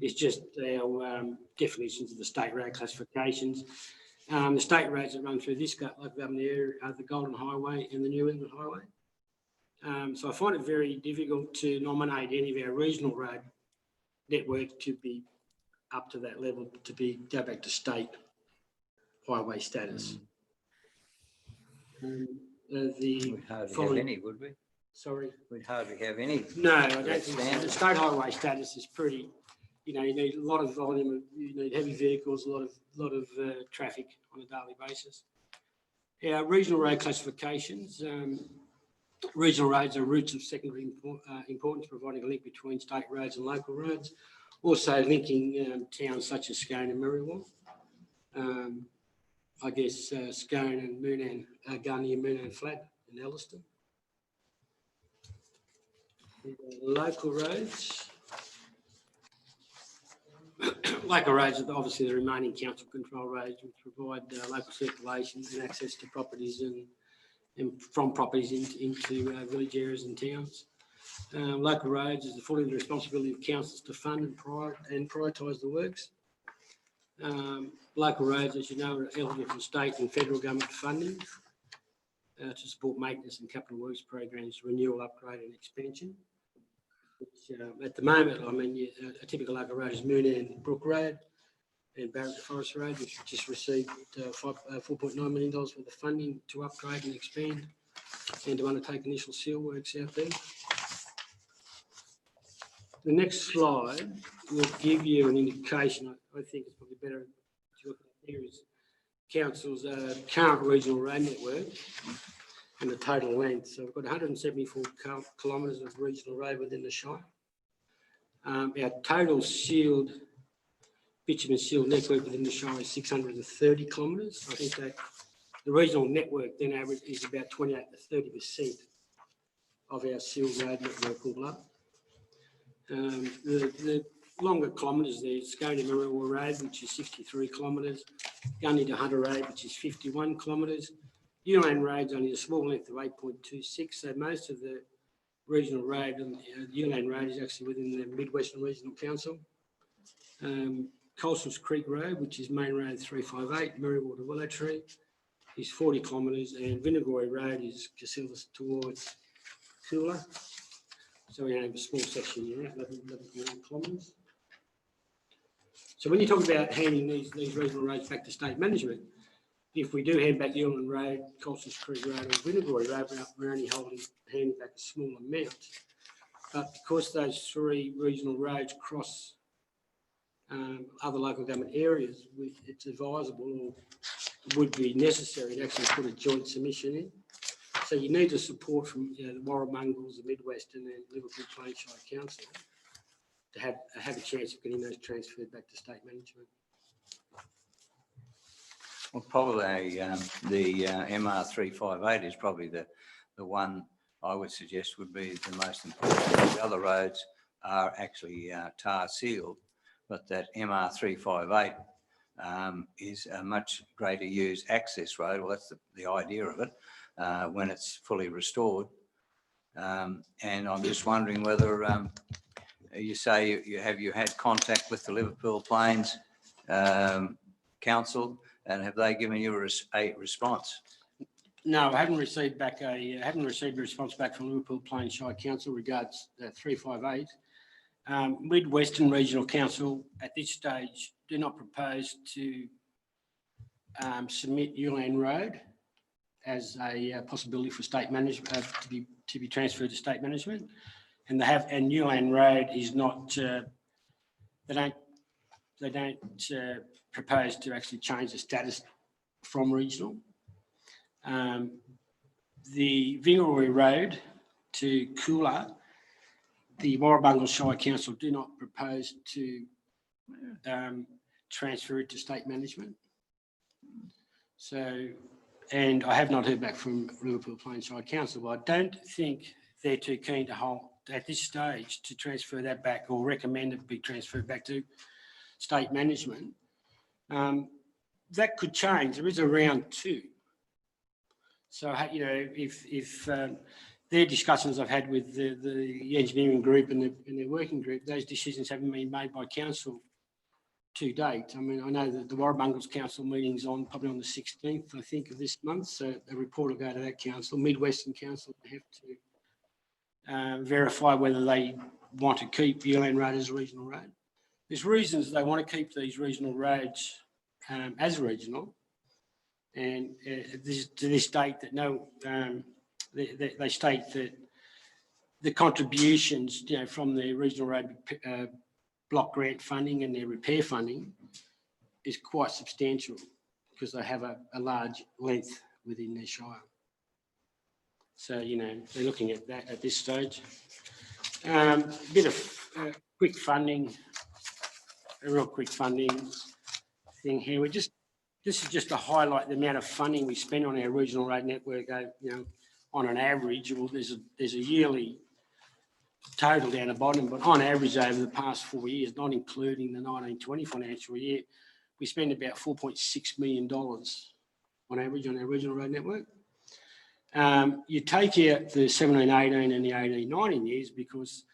is just our definitions of the state road classifications. The state roads that run through this local government area are the Golden Highway and the New England Highway. So I find it very difficult to nominate any of our regional road network to be up to that level, to go back to state highway status. We'd hardly have any, would we? Sorry? We'd hardly have any. No, I don't think so. The state highway status is pretty, you need a lot of volume, you need heavy vehicles, a lot of traffic on a daily basis. Our regional road classifications, regional roads are routes of secondary importance, providing a link between state roads and local roads, also linking towns such as Scone and Mirriwal. I guess Scone and Moonan, Gundy and Moonan Flat and Elliston. Local roads. Local roads are obviously the remaining council control roads, which provide local circulation and access to properties and from properties into village areas and towns. Local roads is fully the responsibility of councils to fund and prioritise the works. Local roads, as you know, are eligible for state and federal government funding to support maintenance and capital works programs, renewal, upgrade and expansion. Which, at the moment, I mean, a typical local road is Moonan Brook Road and Barrett Forest Road, which just received $4.9 million worth of funding to upgrade and expand and to undertake initial seal works out there. The next slide will give you an indication. I think it's probably better to look at here is council's current regional road network and the total length. So we've got 174 kilometres of regional road within the Shire. Our total bitumen sealed network within the Shire is 630 kilometres. I think that the regional network then average is about 28 to 30% of our sealed road network all up. The longer kilometres there, Scone to Mirriwal Road, which is 63 kilometres, Gundy to Hunter Road, which is 51 kilometres. Ulan Road's only a small length of 8.26, so most of the regional road and the Ulan Road is actually within the Mid-Western Regional Council. Colson's Creek Road, which is Main Road 358, Mirriwal to Willow Tree, is 40 kilometres, and Vinnagoy Road is Casillas towards Coolah. So we have a small section here, 11 kilometres. So when you talk about handing these regional roads back to state management, if we do hand back Ulan Road, Colson's Creek Road, or Vinnagoy Road, we're only handing back a small amount. But because those three regional roads cross other local government areas, it's advisable or would be necessary to actually put a joint submission in. So you need the support from the Warramungals, the Midwestern and Liverpool Plains Shire Council have a chance of getting those transferred back to state management. Well, probably the MR 358 is probably the one I would suggest would be the most important. The other roads are actually tar sealed, but that MR 358 is a much greater use access road. Well, that's the idea of it when it's fully restored. And I'm just wondering whether you say you had contact with the Liverpool Plains Council, and have they given you a response? No, I haven't received a response back from Liverpool Plains Shire Council regards 358. Mid-Western Regional Council at this stage do not propose to submit Ulan Road as a possibility for state management to be transferred to state management, and Ulan Road is not. They don't propose to actually change the status from regional. The Vingaroy Road to Coolah, the Warrabungle Shire Council do not propose to transfer it to state management. So, and I have not heard back from Liverpool Plains Shire Council, but I don't think they're too keen to hold at this stage to transfer that back or recommend it be transferred back to state management. That could change. There is a round 2. So, you know, if their discussions I've had with the engineering group and their working group, those decisions haven't been made by council to date. I mean, I know that the Warrabungle's council meeting's probably on the 16th, I think, of this month. So a report will go to that council. Mid-Western Council have to verify whether they want to keep Ulan Road as a regional road. There's reasons they want to keep these regional roads as regional, and to this date that they state that the contributions, you know, from the regional road block grant funding and their repair funding is quite substantial because they have a large length within their shire. So, you know, they're looking at that at this stage. A bit of quick funding, a real quick funding thing here. This is just to highlight the amount of funding we spend on our regional road network. You know, on an average, well, there's a yearly total down the bottom, but on average over the past 4 years, not including the 1920 financial year, we spend about $4.6 million on average on our regional road network. You take out the 17-18 and the 18-19 years because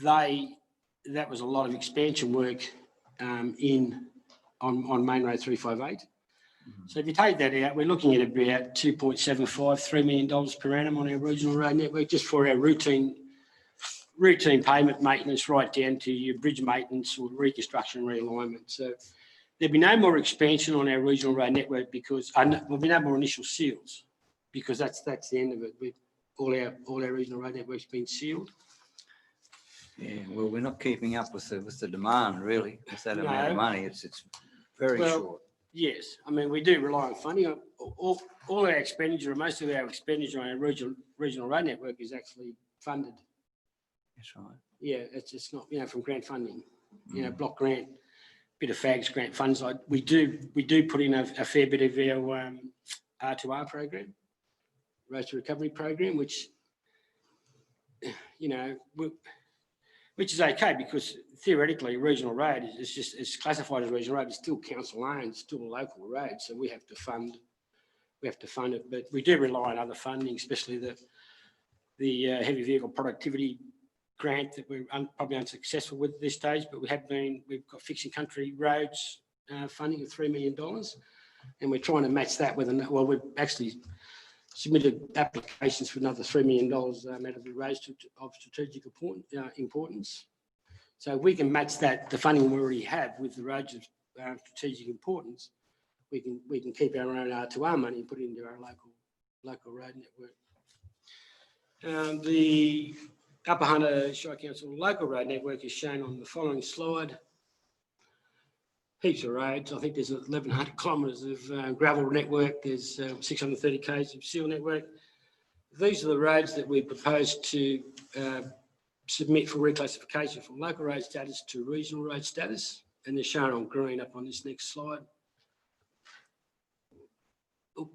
that was a lot of expansion work on Main Road 358. So if you take that out, we're looking at about $2.75–3 million per annum on our regional road network just for our routine pavement maintenance right down to your bridge maintenance or reconstruction realignment. So there'll be no more expansion on our regional road network because there'll be no more initial seals because that's the end of it. All our regional road network's been sealed. Yeah, well, we're not keeping up with the demand really. With that amount of money, it's very short. Yes, I mean we do rely on funding. All our expenditure, most of our expenditure on our regional road network is actually funded. That's right. Yeah, it's not, you know, from grant funding, you know, block grant, bit of FAGS grant funds. We do put in a fair bit of our R2R program, Road to Recovery program, which, you know, which is okay because theoretically regional road it's classified as regional road. It's still council owned, it's still a local road, so we have to fund it. But we do rely on other funding, especially the heavy vehicle productivity grant that we're probably unsuccessful with at this stage, but we've got Fixing Country Roads funding of $3 million, and we're trying to match that with we've actually submitted applications for another $3 million out of the roads of strategic importance. So if we can match the funding we already have with the roads of strategic importance, we can keep our own R2R money and put it into our local road network. The Upper Hunter Shire Council local road network is shown on the following slide. Heaps of roads. I think there's 1,100 kilometres of gravel network. There's 630 k's of seal network. These are the roads that we propose to submit for reclassification from local road status to regional road status, and they're shown on green up on this next slide. Oop.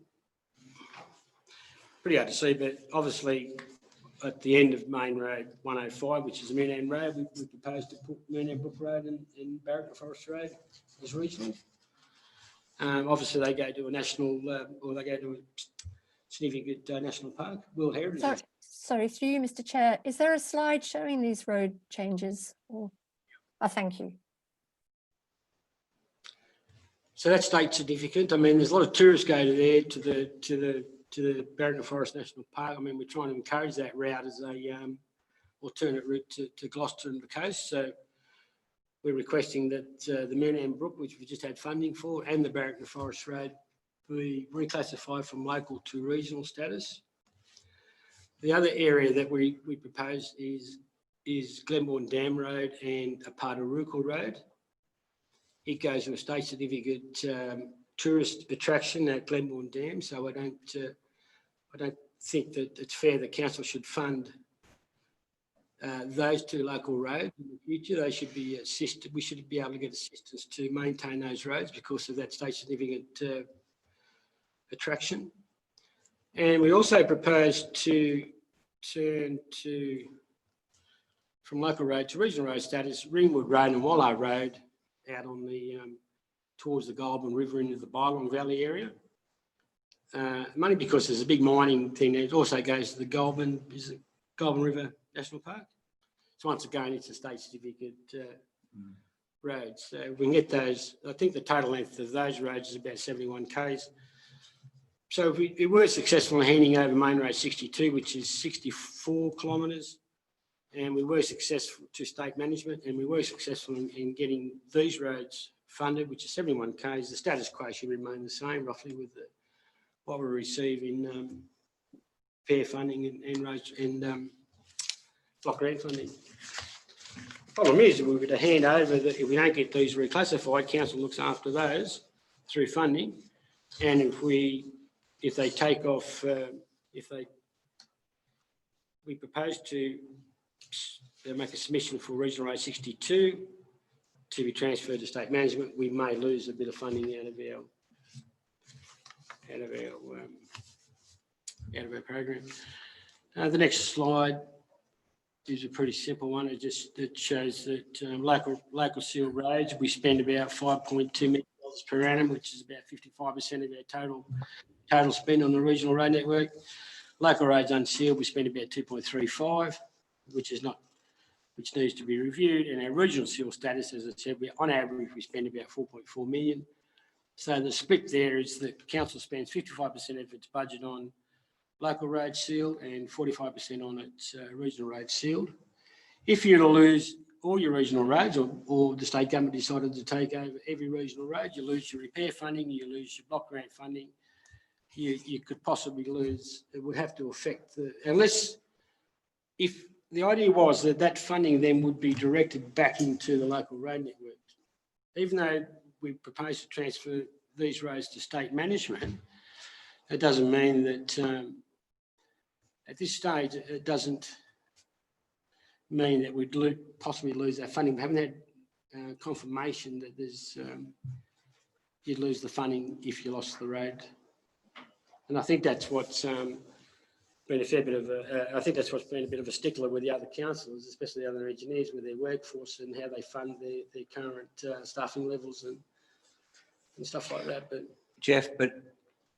Pretty hard to see, but obviously at the end of Main Road 105, which is Moonam Road, we propose to put Moonam Brook Road and Barrington Forest Road as regional. Obviously, they go to a national, or they go to a significant national park, World Heritage. Sorry, through you, Mr. Chair. Is there a slide showing these road changes? Or, thank you. So that's state significant. I mean, there's a lot of tourists go to there, to the Barrington Forest National Park. I mean, we're trying to encourage that route as a alternate route to Gloucester and the coast. So we're requesting that the Moonam Brook, which we just had funding for, and the Barrington Forest Road be reclassified from local to regional status. The other area that we propose is Glenbourne Dam Road and a part of Rookel Road. It goes to a state significant tourist attraction at Glenbourne Dam, so I don't think that it's fair that council should fund those two local roads in the future. They should be assisted. We should be able to get assistance to maintain those roads because of that state significant attraction. And we also propose to turn from local road to regional road status, Ringwood Road and Wallow Road out on the towards the Goulburn River into the Bylong Valley area. Mainly because there's a big mining thing there. It also goes to the Goulburn River National Park. So once again, it's a state certificate road. So we can get those. I think the total length of those roads is about 71 k's. So if we were successful in handing over Main Road 62, which is 64 kilometres, and we were successful to state management, and we were successful in getting these roads funded, which is 71 k's, the status quo should remain the same, roughly, with what we receive in fair funding and roads and block grant funding. The problem is, if we were to hand over, if we don't get these reclassified, council looks after those through funding, and if they take off, we propose to make a submission for Regional Road 62 to be transferred to state management, we may lose a bit of funding out of our program. The next slide is a pretty simple one. It shows that local seal roads, we spend about $5.2 million per annum, which is about 55% of our total spend on the regional road network. Local roads unsealed, we spend about 2.35, which needs to be reviewed. And our regional seal status, as I said, on average, we spend about 4.4 million. So the split there is that council spends 55% of its budget on local road seal and 45% on its regional road sealed. If you're to lose all your regional roads, or the state government decided to take over every regional road, you lose your repair funding, you lose your block grant funding, you could possibly lose. It would have to affect if the idea was that funding then would be directed back into the local road network. Even though we propose to transfer these roads to state management, it doesn't mean that at this stage, it doesn't mean that we'd possibly lose that funding. We haven't had confirmation that you'd lose the funding if you lost the road. And I think that's what's been a fair bit of I think that's what's been a bit of a stickler with the other councillors, especially the other engineers, with their workforce and how they fund their current staffing levels and stuff like that. But Jeff, but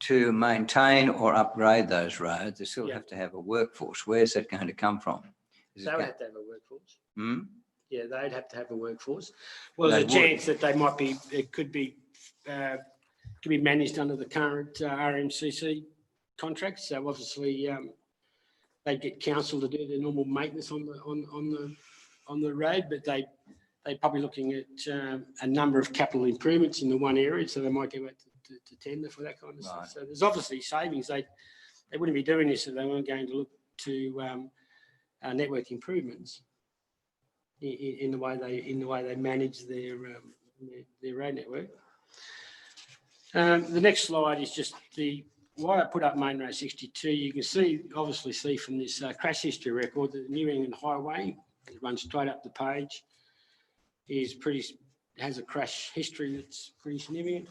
to maintain or upgrade those roads, they still Yeah. have to have a workforce. Where's that going to come from? Is they it would go- have to have a workforce. Hmm? Yeah, they'd have to have a workforce. Well, there's a They would. chance that it could be managed under the current RMCC contract. So obviously, they'd get council to do the normal maintenance on the road, but they'd probably looking at a number of capital improvements in the one area, so they might go out to tender for that kind of Right. stuff. So there's obviously savings. They wouldn't be doing this if they weren't going to look to network improvements in the way they manage their road network. The next slide is just why I put up Main Road 62. You can obviously see from this crash history record that the New England Highway It runs straight up the page. Has a crash history that's pretty significant.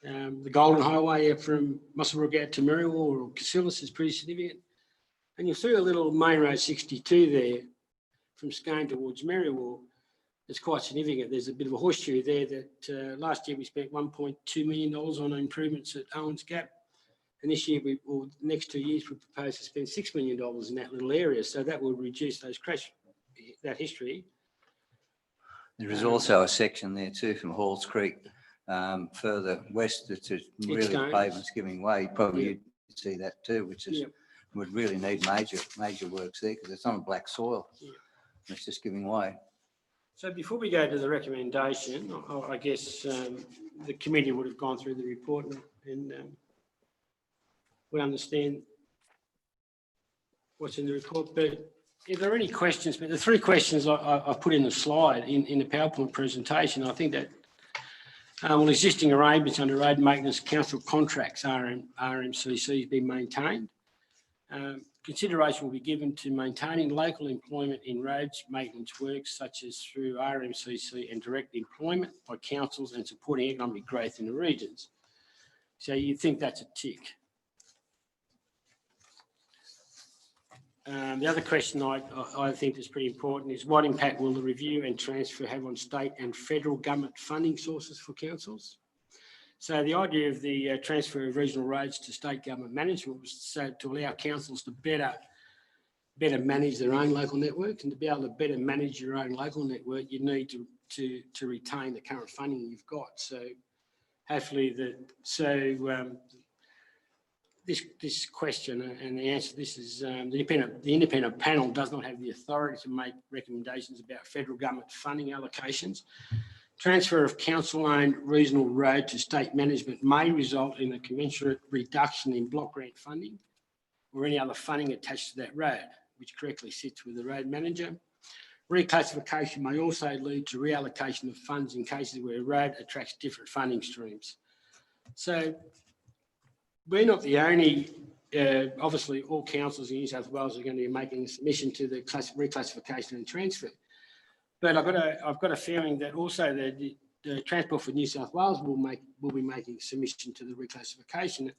The Golden Highway from Muswellbrook out to Merriwell or Casillas is pretty significant. And you'll see a little main road 62 there from Scone towards Merriwell. It's quite significant. There's a bit of a horseshoe there that last year we spent $1.2 million on improvements at Owens Gap. And this year, or next 2 years, we propose to spend $6 million in that little area. So that will reduce that history. There is also a section there too from Halls Creek, further west to really Stones. pavements giving way. Probably Yeah. you'd see that too, which is Yeah. would really need major works there because it's on black soil. Yeah. It's just giving way. So before we go to the recommendation, I guess the committee would have gone through the report and would understand what's in the report. But if there are any questions, but the 3 questions I've put in the slide in the PowerPoint presentation, I think that existing arrangements under Road Maintenance Council contracts, RMCCs, be maintained. Consideration will be given to maintaining local employment in roads maintenance works, such as through RMCC and direct employment by councils and supporting economic growth in the regions. So you think that's a tick. The other question I think is pretty important is what impact will the review and transfer have on state and federal government funding sources for councils? So the idea of the transfer of regional roads to state government management was so to allow councils to better manage their own local networks, and to be able to better manage your own local network, you need to retain the current funding you've got. So hopefully this question and the answer to this is the independent panel does not have the authority to make recommendations about federal government funding allocations. Transfer of council-owned regional road to state management may result in a commensurate reduction in block grant funding or any other funding attached to that road, which correctly sits with the road manager. Reclassification may also lead to reallocation of funds in cases where a road attracts different funding streams. So we're not the only, obviously all councils in New South Wales are going to be making a submission to the reclassification and transfer. But I've got a feeling that also the Transport for New South Wales will be making a submission to the reclassification.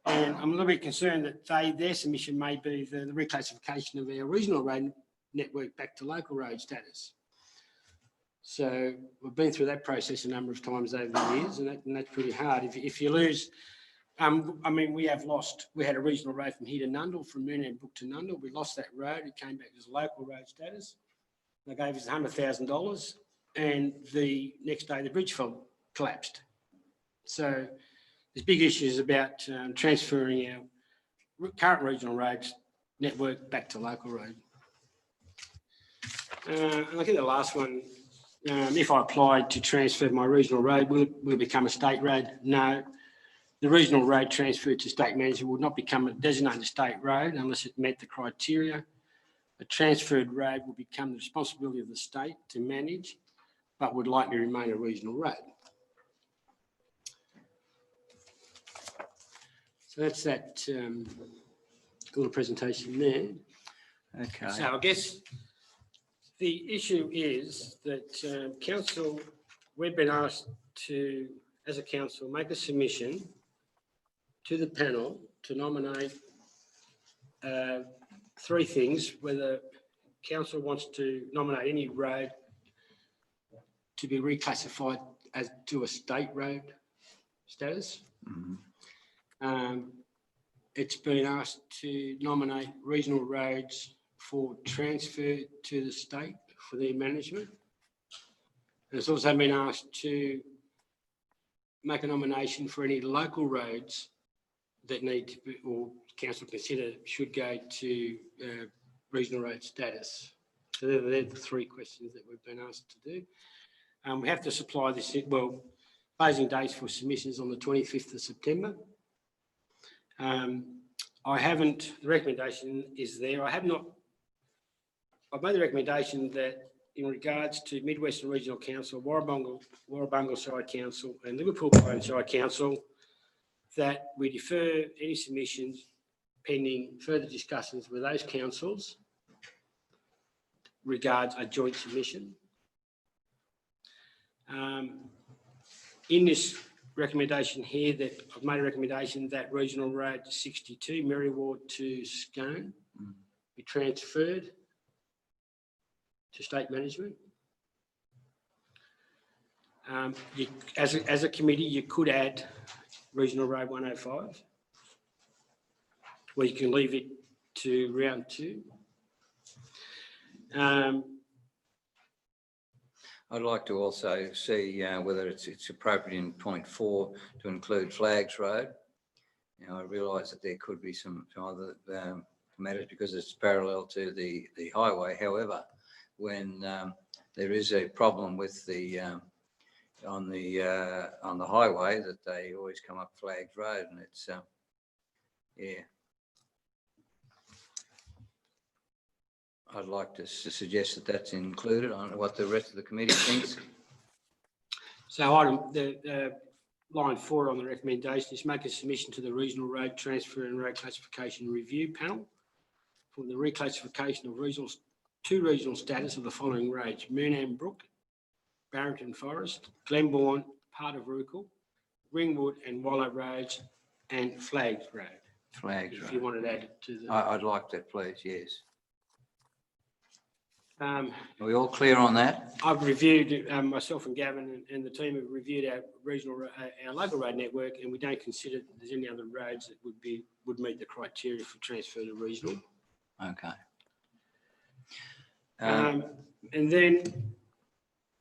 And I'm a little bit concerned that their submission may be the reclassification of our regional road network back to local road status. So we've been through that process a number of times over the years, and that's pretty hard. If you lose, I mean, we had a regional road from here to Nundle, from Moonam Brook to Nundle. We lost that road. It came back as local road status. They gave us $100,000, and the next day the bridge collapsed. So there's big issues about transferring our current regional roads network back to local road. And I think the last one, if I applied to transfer my regional road, will it become a state road? No. The regional road transferred to state management would not become a designated state road unless it met the criteria. A transferred road will become the responsibility of the state to manage, but would likely remain a regional road. So that's that little presentation there. Okay. So I guess the issue is that council, we've been asked to, as a council, make a submission to the panel to nominate 3 things: whether council wants to nominate any road to be reclassified as to a state road status. Mhm. It's been asked to nominate regional roads for transfer to the state for their management. And it's also been asked to make a nomination for any local roads that need to be, or council consider should go to regional road status. So they're the 3 questions that we've been asked to do. We have to supply this, closing dates for submissions on the 25th of September. The recommendation is there. I've made the recommendation that in regards to Mid-Western Regional Council, Warrabungle Shire Council and Liverpool Shire Council, that we defer any submissions pending further discussions with those councils regards a joint submission. In this recommendation here, that I've made a recommendation that Regional Road 62, Mary Ward to Scone, be transferred to state management. As a committee, you could add Regional Road 105, or you can leave it to round 2. I'd like to also see whether it's appropriate in point 4 to include Flags Road. You know, I realise that there could be some other matters because it's parallel to the highway. However, when there is a problem with the on the highway, that they always come up Flags Road, and it's yeah. I'd like to suggest that that's included. I don't know what the rest of the committee thinks. So item line 4 on the recommendation is make a submission to the Regional Road Transfer and Road Classification Review Panel for the reclassification of regional status of the following roads: Moonam Brook, Barrington Forest, Glenbourne, part of Rookel, Ringwood and Wallow Roads, and Flags Road. Flags If Road. you wanted to add it to the. I'd like that, please. Yes. Are we all clear on that? I've reviewed, myself and Gavin and the team have reviewed our our local road network, and we don't consider that there's any other roads that would meet the criteria for transfer to regional. Okay. And then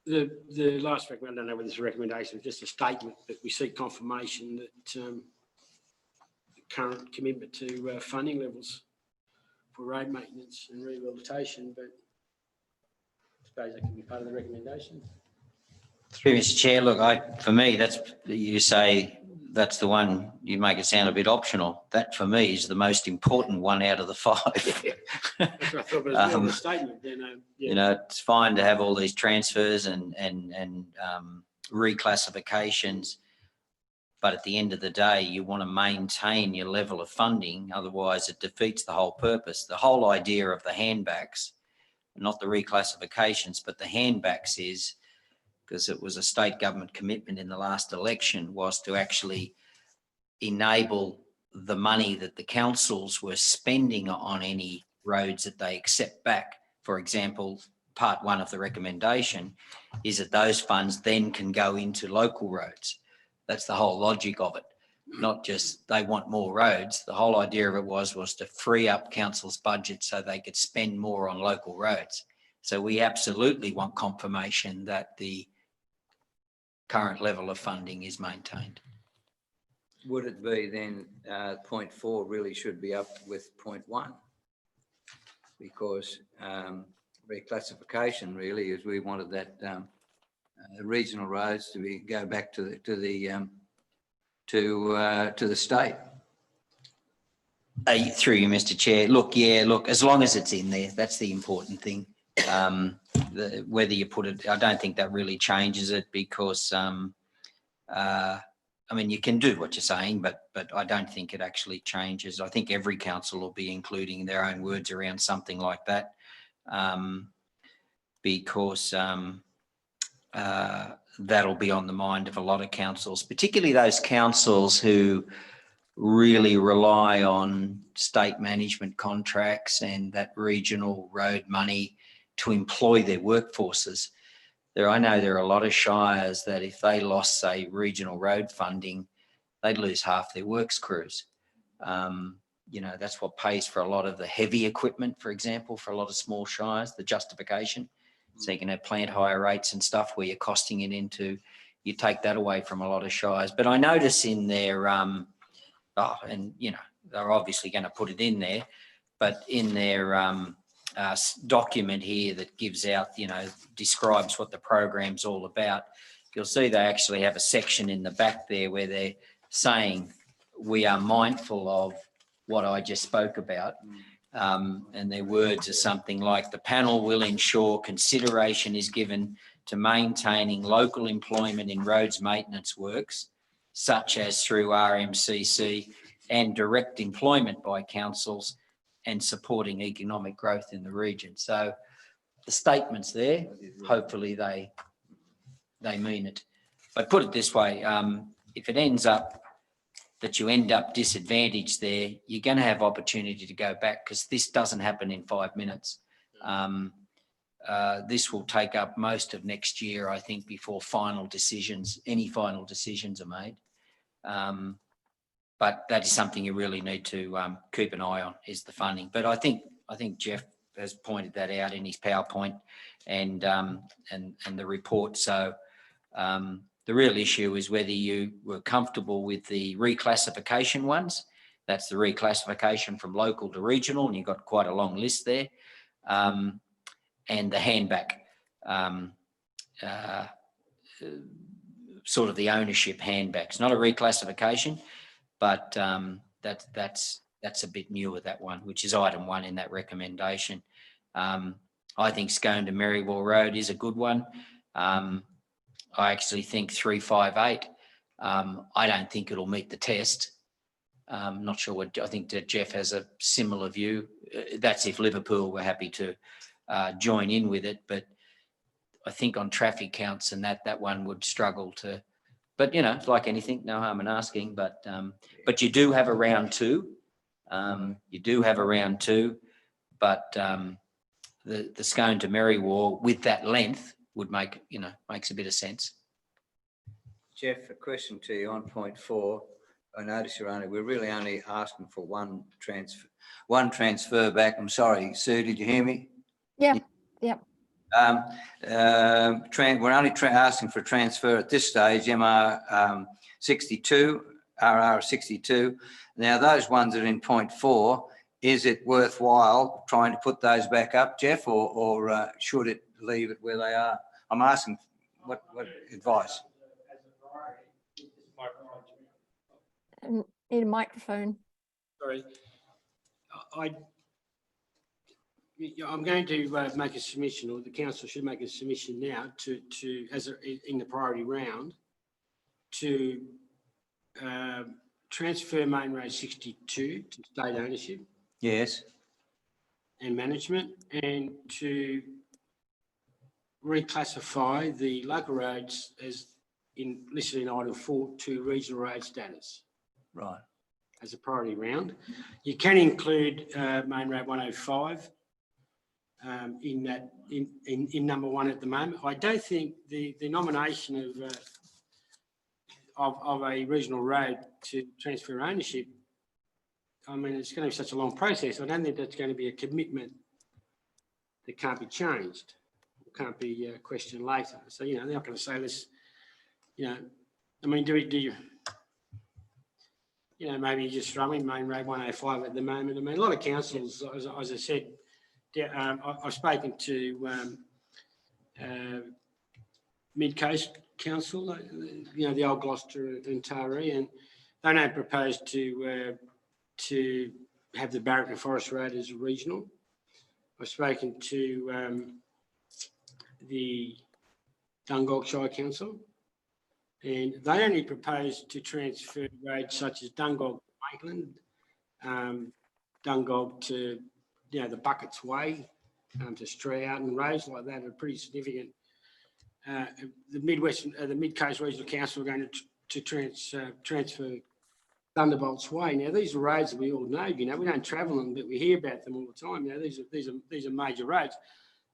the last recommendation, I don't know whether it's a recommendation, it's just a statement that we seek confirmation that the current commitment to funding levels for road maintenance and rehabilitation, but I suppose that can be part of the recommendation. Through Mr. Chair, look, for me, you say that's the one, you make it sound a bit optional. That for me is the most important one out of the 5. That's what I thought, but it's more of a statement then. Yeah. You know, it's fine to have all these transfers and reclassifications, but at the end of the day, you want to maintain your level of funding. Otherwise, it defeats the whole purpose. The whole idea of the handbacks, not the reclassifications, but the handbacks is, because it was a state government commitment in the last election, was to actually enable the money that the councils were spending on any roads that they accept back. For example, part 1 of the recommendation is that those funds then can go into local roads. That's the whole logic of it. Not just they want more roads. The whole idea of it was to free up council's budget so they could spend more on local roads. So we absolutely want confirmation that the current level of funding is maintained. Would it be then point 4 really should be up with point 1? Because reclassification really is we wanted that regional roads to go back to the state. Through you, Mr. Chair. Look, as long as it's in there, that's the important thing. Whether you put it, I don't think that really changes it, because I mean, you can do what you're saying, but I don't think it actually changes. I think every council will be including their own words around something like that, because that'll be on the mind of a lot of councils, particularly those councils who really rely on state management contracts and that regional road money to employ their workforces. I know there are a lot of shires that if they lost, say, regional road funding, they'd lose half their works crews. You know, that's what pays for a lot of the heavy equipment, for example, for a lot of small shires, the justification. So you can have plant hire rates and stuff where you're costing it into, you take that away from a lot of shires. But I notice in their, and you know, they're obviously going to put it in there, but in their document here that gives out, you know, describes what the program's all about, you'll see they actually have a section in the back there where they're saying we are mindful of what I just spoke about. And their words are something like, the panel will ensure consideration is given to maintaining local employment in roads maintenance works, such as through RMCC and direct employment by councils, and supporting economic growth in the region. So the statements there, hopefully they mean it. But put it this way, if it ends up that you end up disadvantaged there, you're going to have opportunity to go back, because this doesn't happen in 5 minutes. This will take up most of next year, I think, before any final decisions are made. But that is something you really need to keep an eye on, is the funding. But I think Jeff has pointed that out in his PowerPoint and the report. So the real issue is whether you were comfortable with the reclassification ones. That's the reclassification from local to regional, and you've got quite a long list there. And the handback, sort of the ownership handbacks, not a reclassification, but that's a bit newer, that one, which is item 1 in that recommendation. I think Scone to Marywell Road is a good one. I actually think 358. I don't think it'll meet the test. Not sure I think that Jeff has a similar view. That's if Liverpool were happy to join in with it, but I think on traffic counts and that one would struggle to. But it's like anything, no harm in asking. But you do have a round 2. You do have a round 2, but the Scone to Marywell with that length would makes a bit of sense. Jeff, a question to you on point 4. I notice we're really only asking for one transfer back. I'm sorry, Sue, did you hear me? Yeah, yeah. We're only asking for a transfer at this stage, MR 62, RR 62. Now, those ones that are in point 4, is it worthwhile trying to put those back up, Jeff, or should it leave it where they are? I'm asking what advice? Need a microphone. Sorry. I'm going to make a submission, or the council should make a submission now in the priority round to transfer Main Road 62 to state ownership. Yes. And management, and to reclassify the local roads as listed in item 4 to regional road status. Right. As a priority round. You can include Main Road 105 in number 1 at the moment. I don't think the nomination of a regional road to transfer ownership, I mean, it's going to be such a long process. I don't think that's going to be a commitment that can't be changed, or can't be questioned later. So, they're not going to say this, I mean, do you maybe you just throw in Main Road 105 at the moment. I mean, a lot of councils, as I said, I've spoken to Mid Coast Council, the old Gloucester and Taree, and they don't propose to have the Barrington Forest Road as regional. I've spoken to the Dungog Shire Council, and they only propose to transfer roads such as Dungog to Maitland, Dungog to the Buckets Way, to Stroud, and roads like that are pretty significant. The Mid Coast Regional Council are going to transfer Thunderbolts Way. Now, these are roads that we all know. We don't travel them, but we hear about them all the time. These are major roads.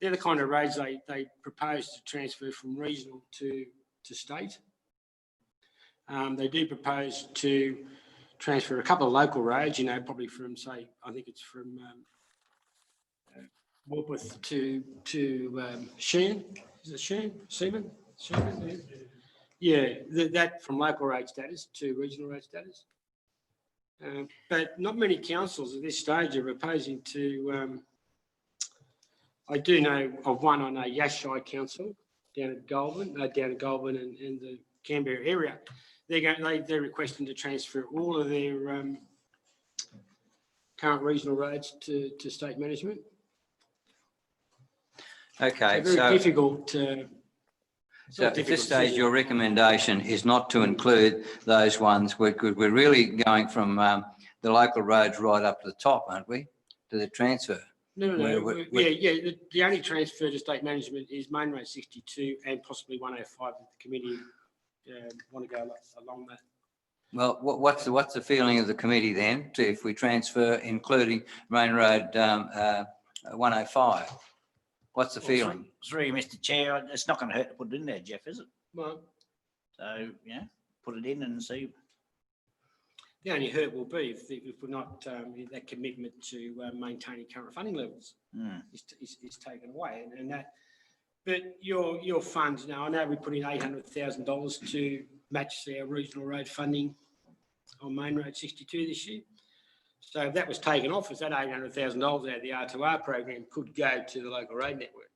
They're the kind of roads they propose to transfer from regional to state. They do propose to transfer a couple of local roads, probably from, say, I think it's from Warpworth to Sheehan. Is it Sheehan? Seaman? Yeah, that from local road status to regional road status. But not many councils at this stage are proposing to, I do know of one on a Yashai Council down at Goulburn and the Canberra area. They're requesting to transfer all of their current regional roads to state management. Okay, so very difficult. So at this stage, your recommendation is not to include those ones. We're really going from the local roads right up to the top, aren't we, to the transfer? No, We're- the only transfer to state management is Main Road 62 and possibly 105 if the committee want to go along that. Well, what's the feeling of the committee then, to if we transfer including Main Road 105? What's the feeling? Through you, Mr Chair, it's not going to hurt to put it in there, Jeff, is it? Well, So, put it in and see. the only hurt will be if we're not, that commitment to maintaining current funding levels is taken away. And that, but your funds, now I know we put in $800,000 to match our regional road funding on Main Road 62 this year. So if that was taken off, as that $800,000 out of the R2R program could go to the local road network.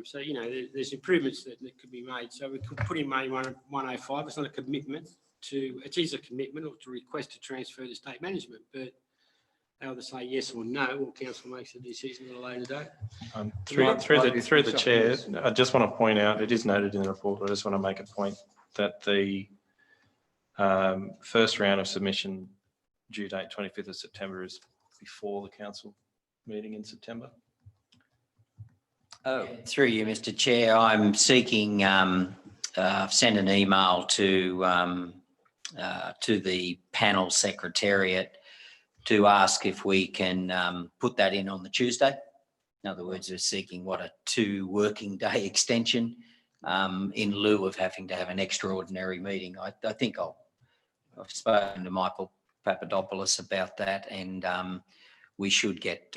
So, there's improvements that could be made. So we could put in Main 105. It's not a commitment it is a commitment or to request to transfer to state management, but they'll either say yes or no, or council makes a decision at a later date. Through the chair, I just want to point out, it is noted in the report, but I just want to make a point that the first round of submission due date 25th of September is before the council meeting in September. Oh, Through you, Mr Chair, I'm seeking, send an email to the panel secretariat to ask if we can put that in on the Tuesday. In other words, we're seeking a 2 working day extension in lieu of having to have an extraordinary meeting. I think I've spoken to Michael Papadopoulos about that, and we should get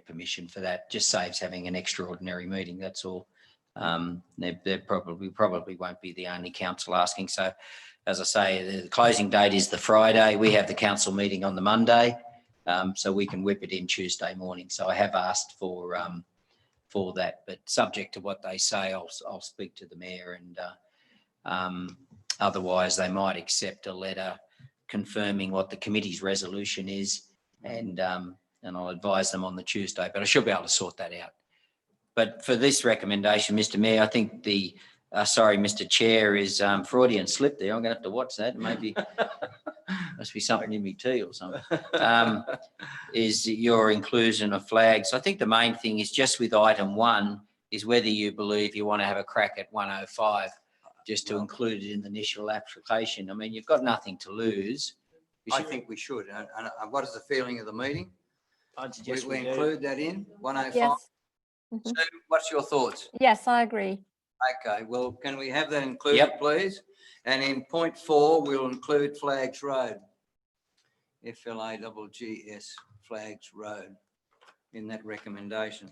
permission for that. Just saves having an extraordinary meeting, that's all. There probably won't be the only council asking. So, as I say, the closing date is the Friday. We have the council meeting on the Monday, so we can whip it in Tuesday morning. So I have asked for that, but subject to what they say, I'll speak to the mayor, and otherwise they might accept a letter confirming what the committee's resolution is, and I'll advise them on the Tuesday. But I should be able to sort that out. But for this recommendation, Mr Mayor, I think Mr Chair, is Freudian slip there. I'm going to have to watch that. Maybe must be something in me tea or something. Is your inclusion of flags. I think the main thing is just with item 1 is whether you believe you want to have a crack at 105 just to include it in the initial application. I mean, you've got nothing to lose. I think we should. And what is the feeling of the meeting? I'd suggest We we do. include that in 105? Yes. So what's your thoughts? Yes, I agree. Okay, well, can we have that included, Yep. please? And in point 4, we'll include Flags Road. FLAGGS, Flags Road, in that recommendation.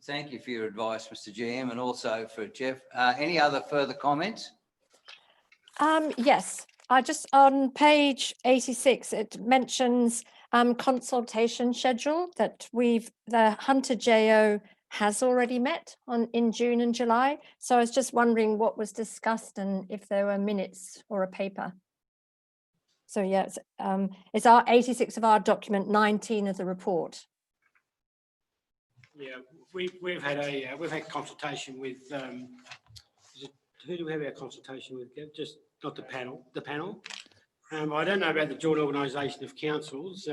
Thank you for your advice, Mr GM, and also for Jeff. Any other further comments? Yes, I just, on page 86, it mentions consultation schedule that the Hunter JO has already met in June and July. So I was just wondering what was discussed and if there were minutes or a paper. So yeah, it's our 86 of our document, 19 of the report. Yeah, we've had consultation with, who do we have our consultation with? Just not the panel, I don't know about the joint organisation of councils.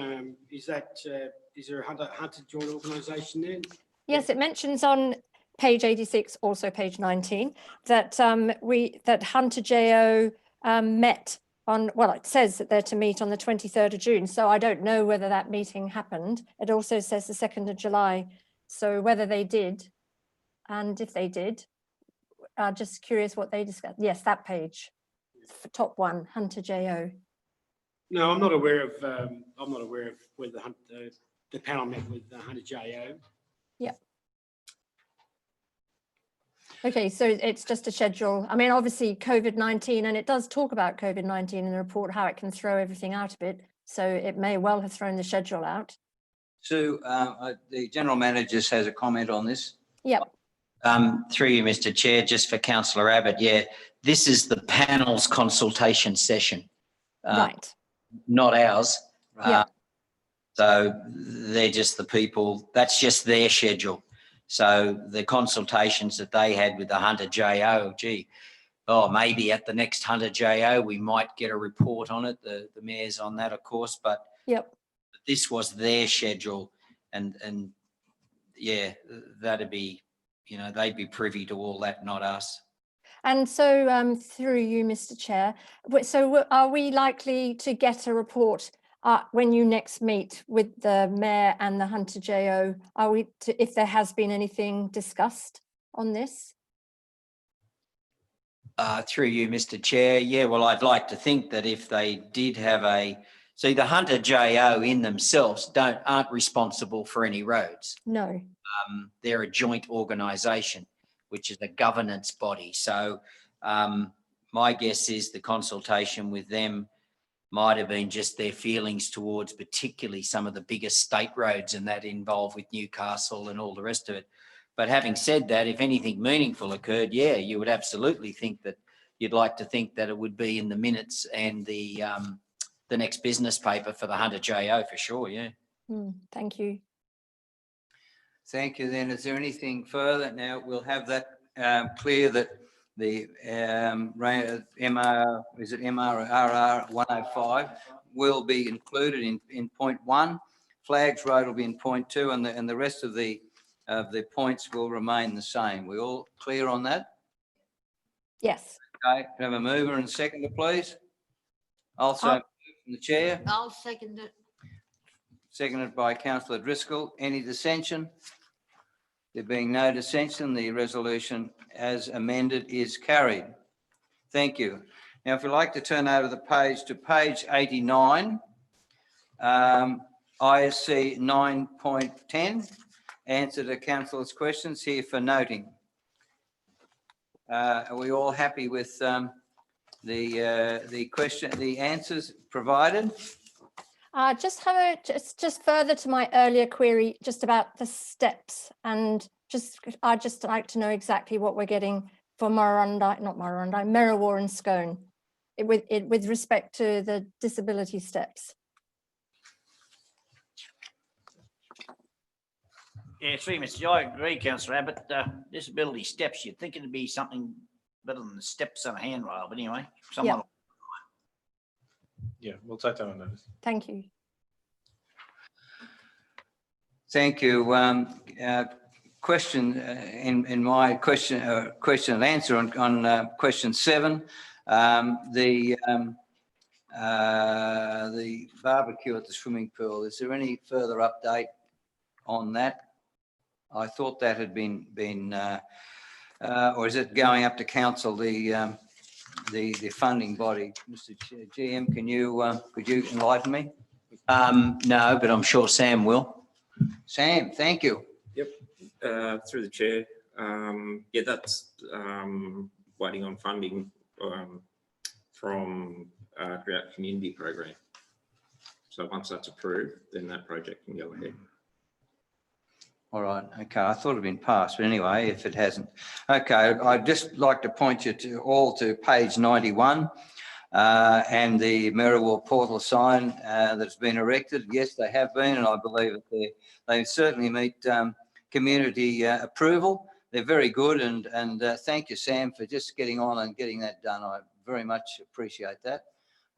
Is there a Hunter joint organisation there? Yes, it mentions on page 86, also page 19, that that Hunter JO met on, well, it says that they're to meet on the 23rd of June. So I don't know whether that meeting happened. It also says the 2nd of July. So whether they did, and if they did, just curious what they discussed. Yes, that page, top 1, Hunter JO. No, I'm not aware of whether the panel met with Hunter JO. Yep. Okay, so it's just a schedule. I mean, obviously COVID-19, and it does talk about COVID-19 in the report, how it can throw everything out a bit. So it may well have thrown the schedule out. Sue, the General Manager has a comment on this. Yep. Through you, Mr Chair, just for Councillor Abbott, yeah, this is the panel's consultation session, Right. not ours. Yeah. So they're just the people, that's just their schedule. So the consultations that they had with the Hunter JO, maybe at the next Hunter JO, we might get a report on it. The mayor's on that, of course, but Yep. this was their schedule, and yeah, that'd be, you know, they'd be privy to all that, not us. And so through you, Mr. Chair, are we likely to get a report when you next meet with the Mayor and the Hunter JO? Are we if there has been anything discussed on this? Through you, Mr. Chair. Yeah, well, I'd like to think that if they did have see, the Hunter JO in themselves aren't responsible for any roads. No. They're a joint organisation, which is a governance body. So my guess is the consultation with them might have been just their feelings towards particularly some of the biggest state roads and that involved with Newcastle and all the rest of it. But having said that, if anything meaningful occurred, yeah, you would absolutely think that you'd like to think that it would be in the minutes and the next business paper for the Hunter JO for sure, yeah. Thank you. Thank you. Then, is there anything further? Now we'll have that clear that the MR, is it MRRR 105 will be included in point 1. Flags Road will be in point 2, and the rest of the points will remain the same. We all clear on that? Yes. Okay. Can I have a mover and seconder, please? Also from the chair. I'll second it. Seconded by Councillor Driscoll. Any dissension? There being no dissension, the resolution as amended is carried. Thank you. Now, if you'd like to turn over the page to page 89, ISC 9.10, answer to councillors' questions here for noting. Are we all happy with the answers provided? Just further to my earlier query, just about the steps, and I'd just like to know exactly what we're getting for Merriwa and Scone, with respect to the disability steps. Yeah, through Mr. I agree, Councillor Abbott. Disability steps, you'd think it'd be something better than the steps on a handrail, but anyway, someone. Yeah, we'll take that on notice. Thank you. Thank you. Question in my question and answer on question 7, the barbecue at the swimming pool. Is there any further update on that? I thought that had been or is it going up to council, the funding body? Mr. GM, could you enlighten me? No, but I'm sure Sam will. Sam, thank you. Yep, through the chair. Yeah, that's waiting on funding from Create Community Program. So once that's approved, then that project can go ahead. All right. Okay. I thought it had been passed, but anyway, if it hasn't. Okay. I'd just like to point you to page 91 and the Merriwa portal sign that's been erected. Yes, they have been, and I believe that they certainly meet community approval. They're very good, and thank you, Sam, for just getting on and getting that done. I very much appreciate that.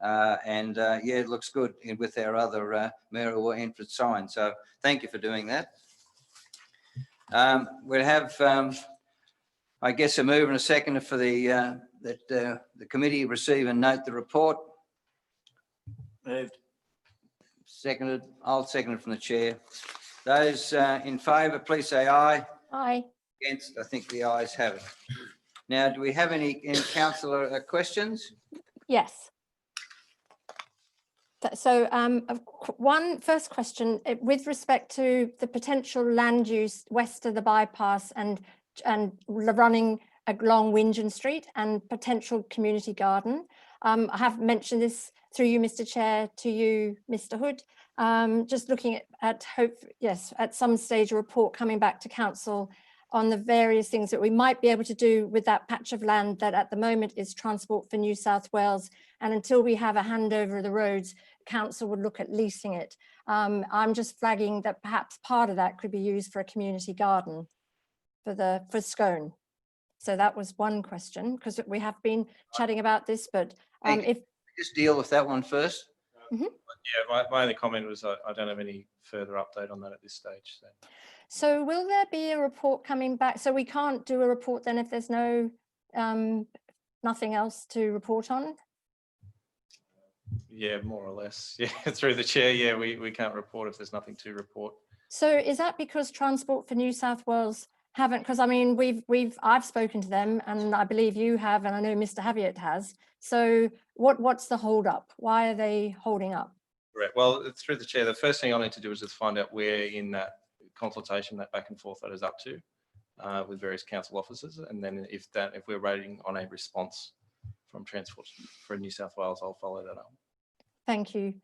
Yeah, it looks good with our other Merriwa entrance sign. So thank you for doing that. We'll have, I guess, a mover and a seconder for the committee receive and note the report. Moved. Seconded. I'll second it from the chair. Those in favour, please say aye. Aye. Against, I think the ayes have it. Now, do we have any councillor questions? Yes. So first question, with respect to the potential land use west of the bypass and running along Wingeon Street and potential community garden. I have mentioned this through you, Mr. Chair, to you, Mr. Hood. Just looking at some stage a report coming back to council on the various things that we might be able to do with that patch of land that at the moment is Transport for New South Wales. And until we have a handover of the roads, council would look at leasing it. I'm just flagging that perhaps part of that could be used for a community garden for Scone. So that was one question, because we have been chatting about this, but if just deal with that one first. Mhm. Yeah, my only comment was I don't have any further update on that at this stage. So. So will there be a report coming back? So we can't do a report then if there's no, nothing else to report on? Yeah, more or less. Yeah, through the chair. Yeah, we can't report if there's nothing to report. So is that because Transport for New South Wales haven't, because I mean, I've spoken to them and I believe you have, and I know Mr. Javier has. So what's the hold up? Why are they holding up? Right. Well, through the chair, the first thing I need to do is just find out where in that consultation, that back and forth that is up to with various council officers. And then if we're waiting on a response from Transport for New South Wales, I'll follow that up. Thank you.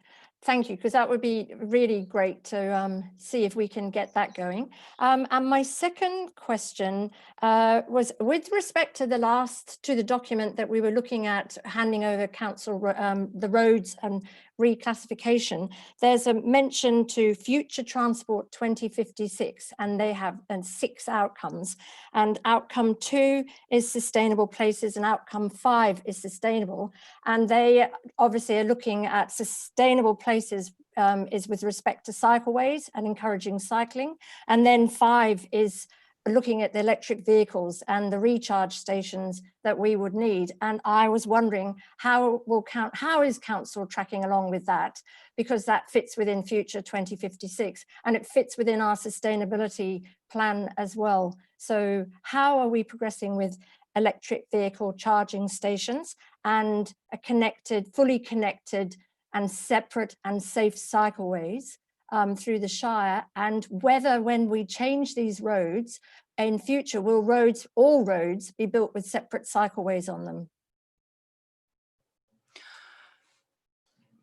Thank you, because that would be really great to see if we can get that going. And my second question was with respect to the document that we were looking at handing over council, the roads and reclassification, there's a mention to Future Transport 2056, and they have 6 outcomes. And outcome 2 is sustainable places and outcome 5 is sustainable. And they obviously are looking at sustainable places is with respect to cycleways and encouraging cycling. And then 5 is looking at the electric vehicles and the recharge stations that we would need. And I was wondering how is council tracking along with that? Because that fits within Future 2056 and it fits within our sustainability plan as well. So how are we progressing with electric vehicle charging stations and a fully connected and separate and safe cycleways through the Shire, and whether when we change these roads in future, will all roads be built with separate cycleways on them?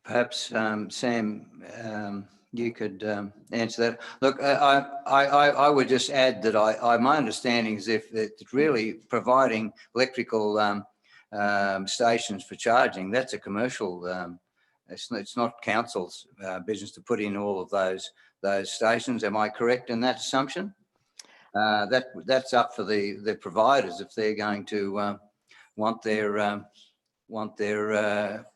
Perhaps, Sam, you could answer that. Look, I would just add that my understanding is if it's really providing electrical stations for charging, that's a commercial. It's not council's business to put in all of those stations. Am I correct in that assumption? That's up for the providers if they're going to want their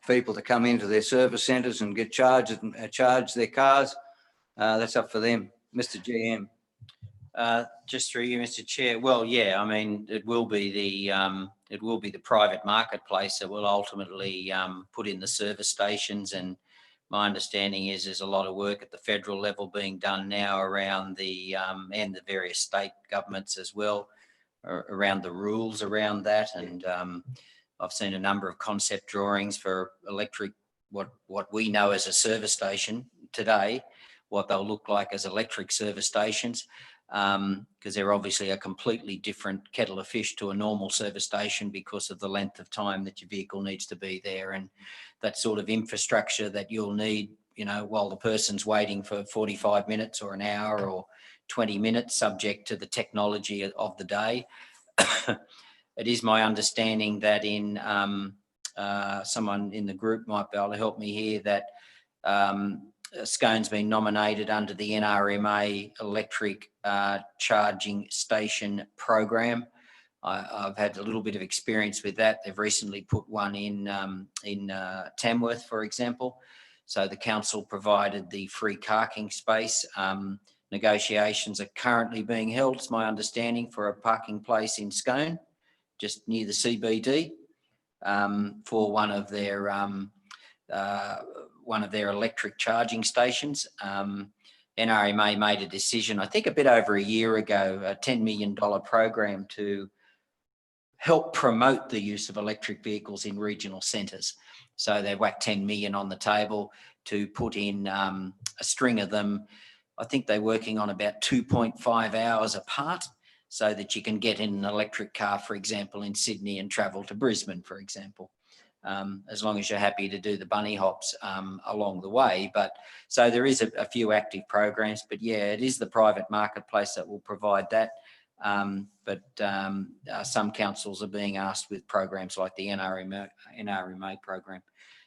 people to come into their service centres and get charged and charge their cars. That's up for them, Mr. GM. Just through you, Mr. Chair. Well, yeah, I mean, it will be the private marketplace that will ultimately put in the service stations. And my understanding is there's a lot of work at the federal level being done now around and the various state governments as well, around the rules around that. And I've seen a number of concept drawings for electric, what we know as a service station today, what they'll look like as electric service stations. Because they're obviously a completely different kettle of fish to a normal service station because of the length of time that your vehicle needs to be there and that sort of infrastructure that you'll need, you know, while the person's waiting for 45 minutes or an hour or 20 minutes, subject to the technology of the day. It is my understanding that someone in the group might be able to help me here, that Scone's been nominated under the NRMA electric charging station program. I've had a little bit of experience with that. They've recently put one in Tamworth, for example. So the council provided the free parking space. Negotiations are currently being held, it's my understanding, for a parking place in Scone, just near the CBD, for one of their electric charging stations. NRMA made a decision, I think a bit over a year ago, a $10 million program to help promote the use of electric vehicles in regional centres. So they whacked 10 million on the table to put in a string of them. I think they're working on about 2.5 hours apart, so that you can get in an electric car, for example, in Sydney and travel to Brisbane, for example. As long as you're happy to do the bunny hops along the way. But so there is a few active programs, but yeah, it is the private marketplace that will provide that. But some councils are being asked with programs like the NRMA program.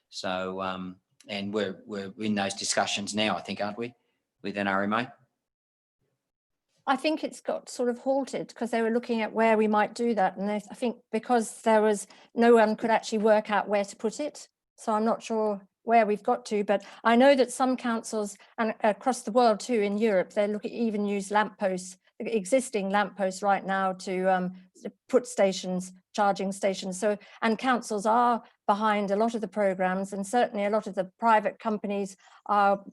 So, and we're in those discussions now, I think, aren't we, with NRMA? I think it's got sort of halted because they were looking at where we might do that. And I think because there was no one could actually work out where to put it. So I'm not sure where we've got to, but I know that some councils and across the world too, in Europe, they look at even use lampposts, existing lampposts right now to put stations, charging stations. So, and councils are behind a lot of the programs, and certainly a lot of the private companies are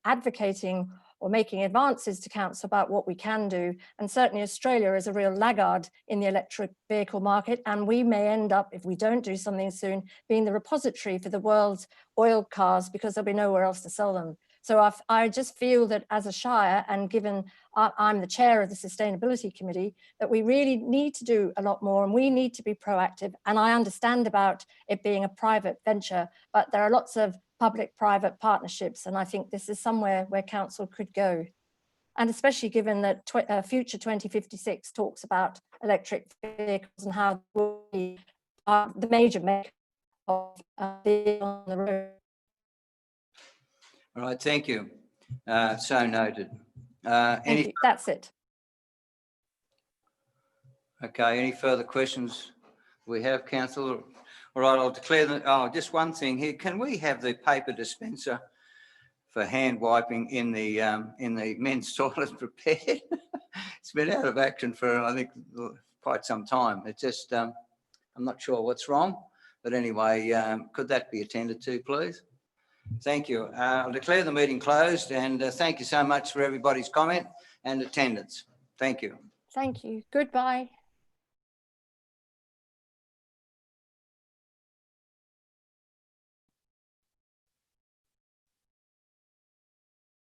advocating or making advances to council about what we can do. And certainly Australia is a real laggard in the electric vehicle market. And we may end up, if we don't do something soon, being the repository for the world's oil cars because there'll be nowhere else to sell them. So I just feel that as a Shire, and given I'm the chair of the Sustainability Committee, that we really need to do a lot more and we need to be proactive. And I understand about it being a private venture, but there are lots of public-private partnerships. And I think this is somewhere where council could go. And especially given that Future 2056 talks about electric vehicles and how we are the major make of being on the road. All right, thank you. So noted. Thank you. That's it. Okay, any further questions we have, councillor? All right, I'll declare that, oh, just one thing here. Can we have the paper dispenser for hand wiping in the men's toilet prepared? It's been out of action for, I think, quite some time. It's just, I'm not sure what's wrong, but anyway, could that be attended to, please? Thank you. I'll declare the meeting closed, and thank you so much for everybody's comment and attendance. Thank you. Thank you. Goodbye.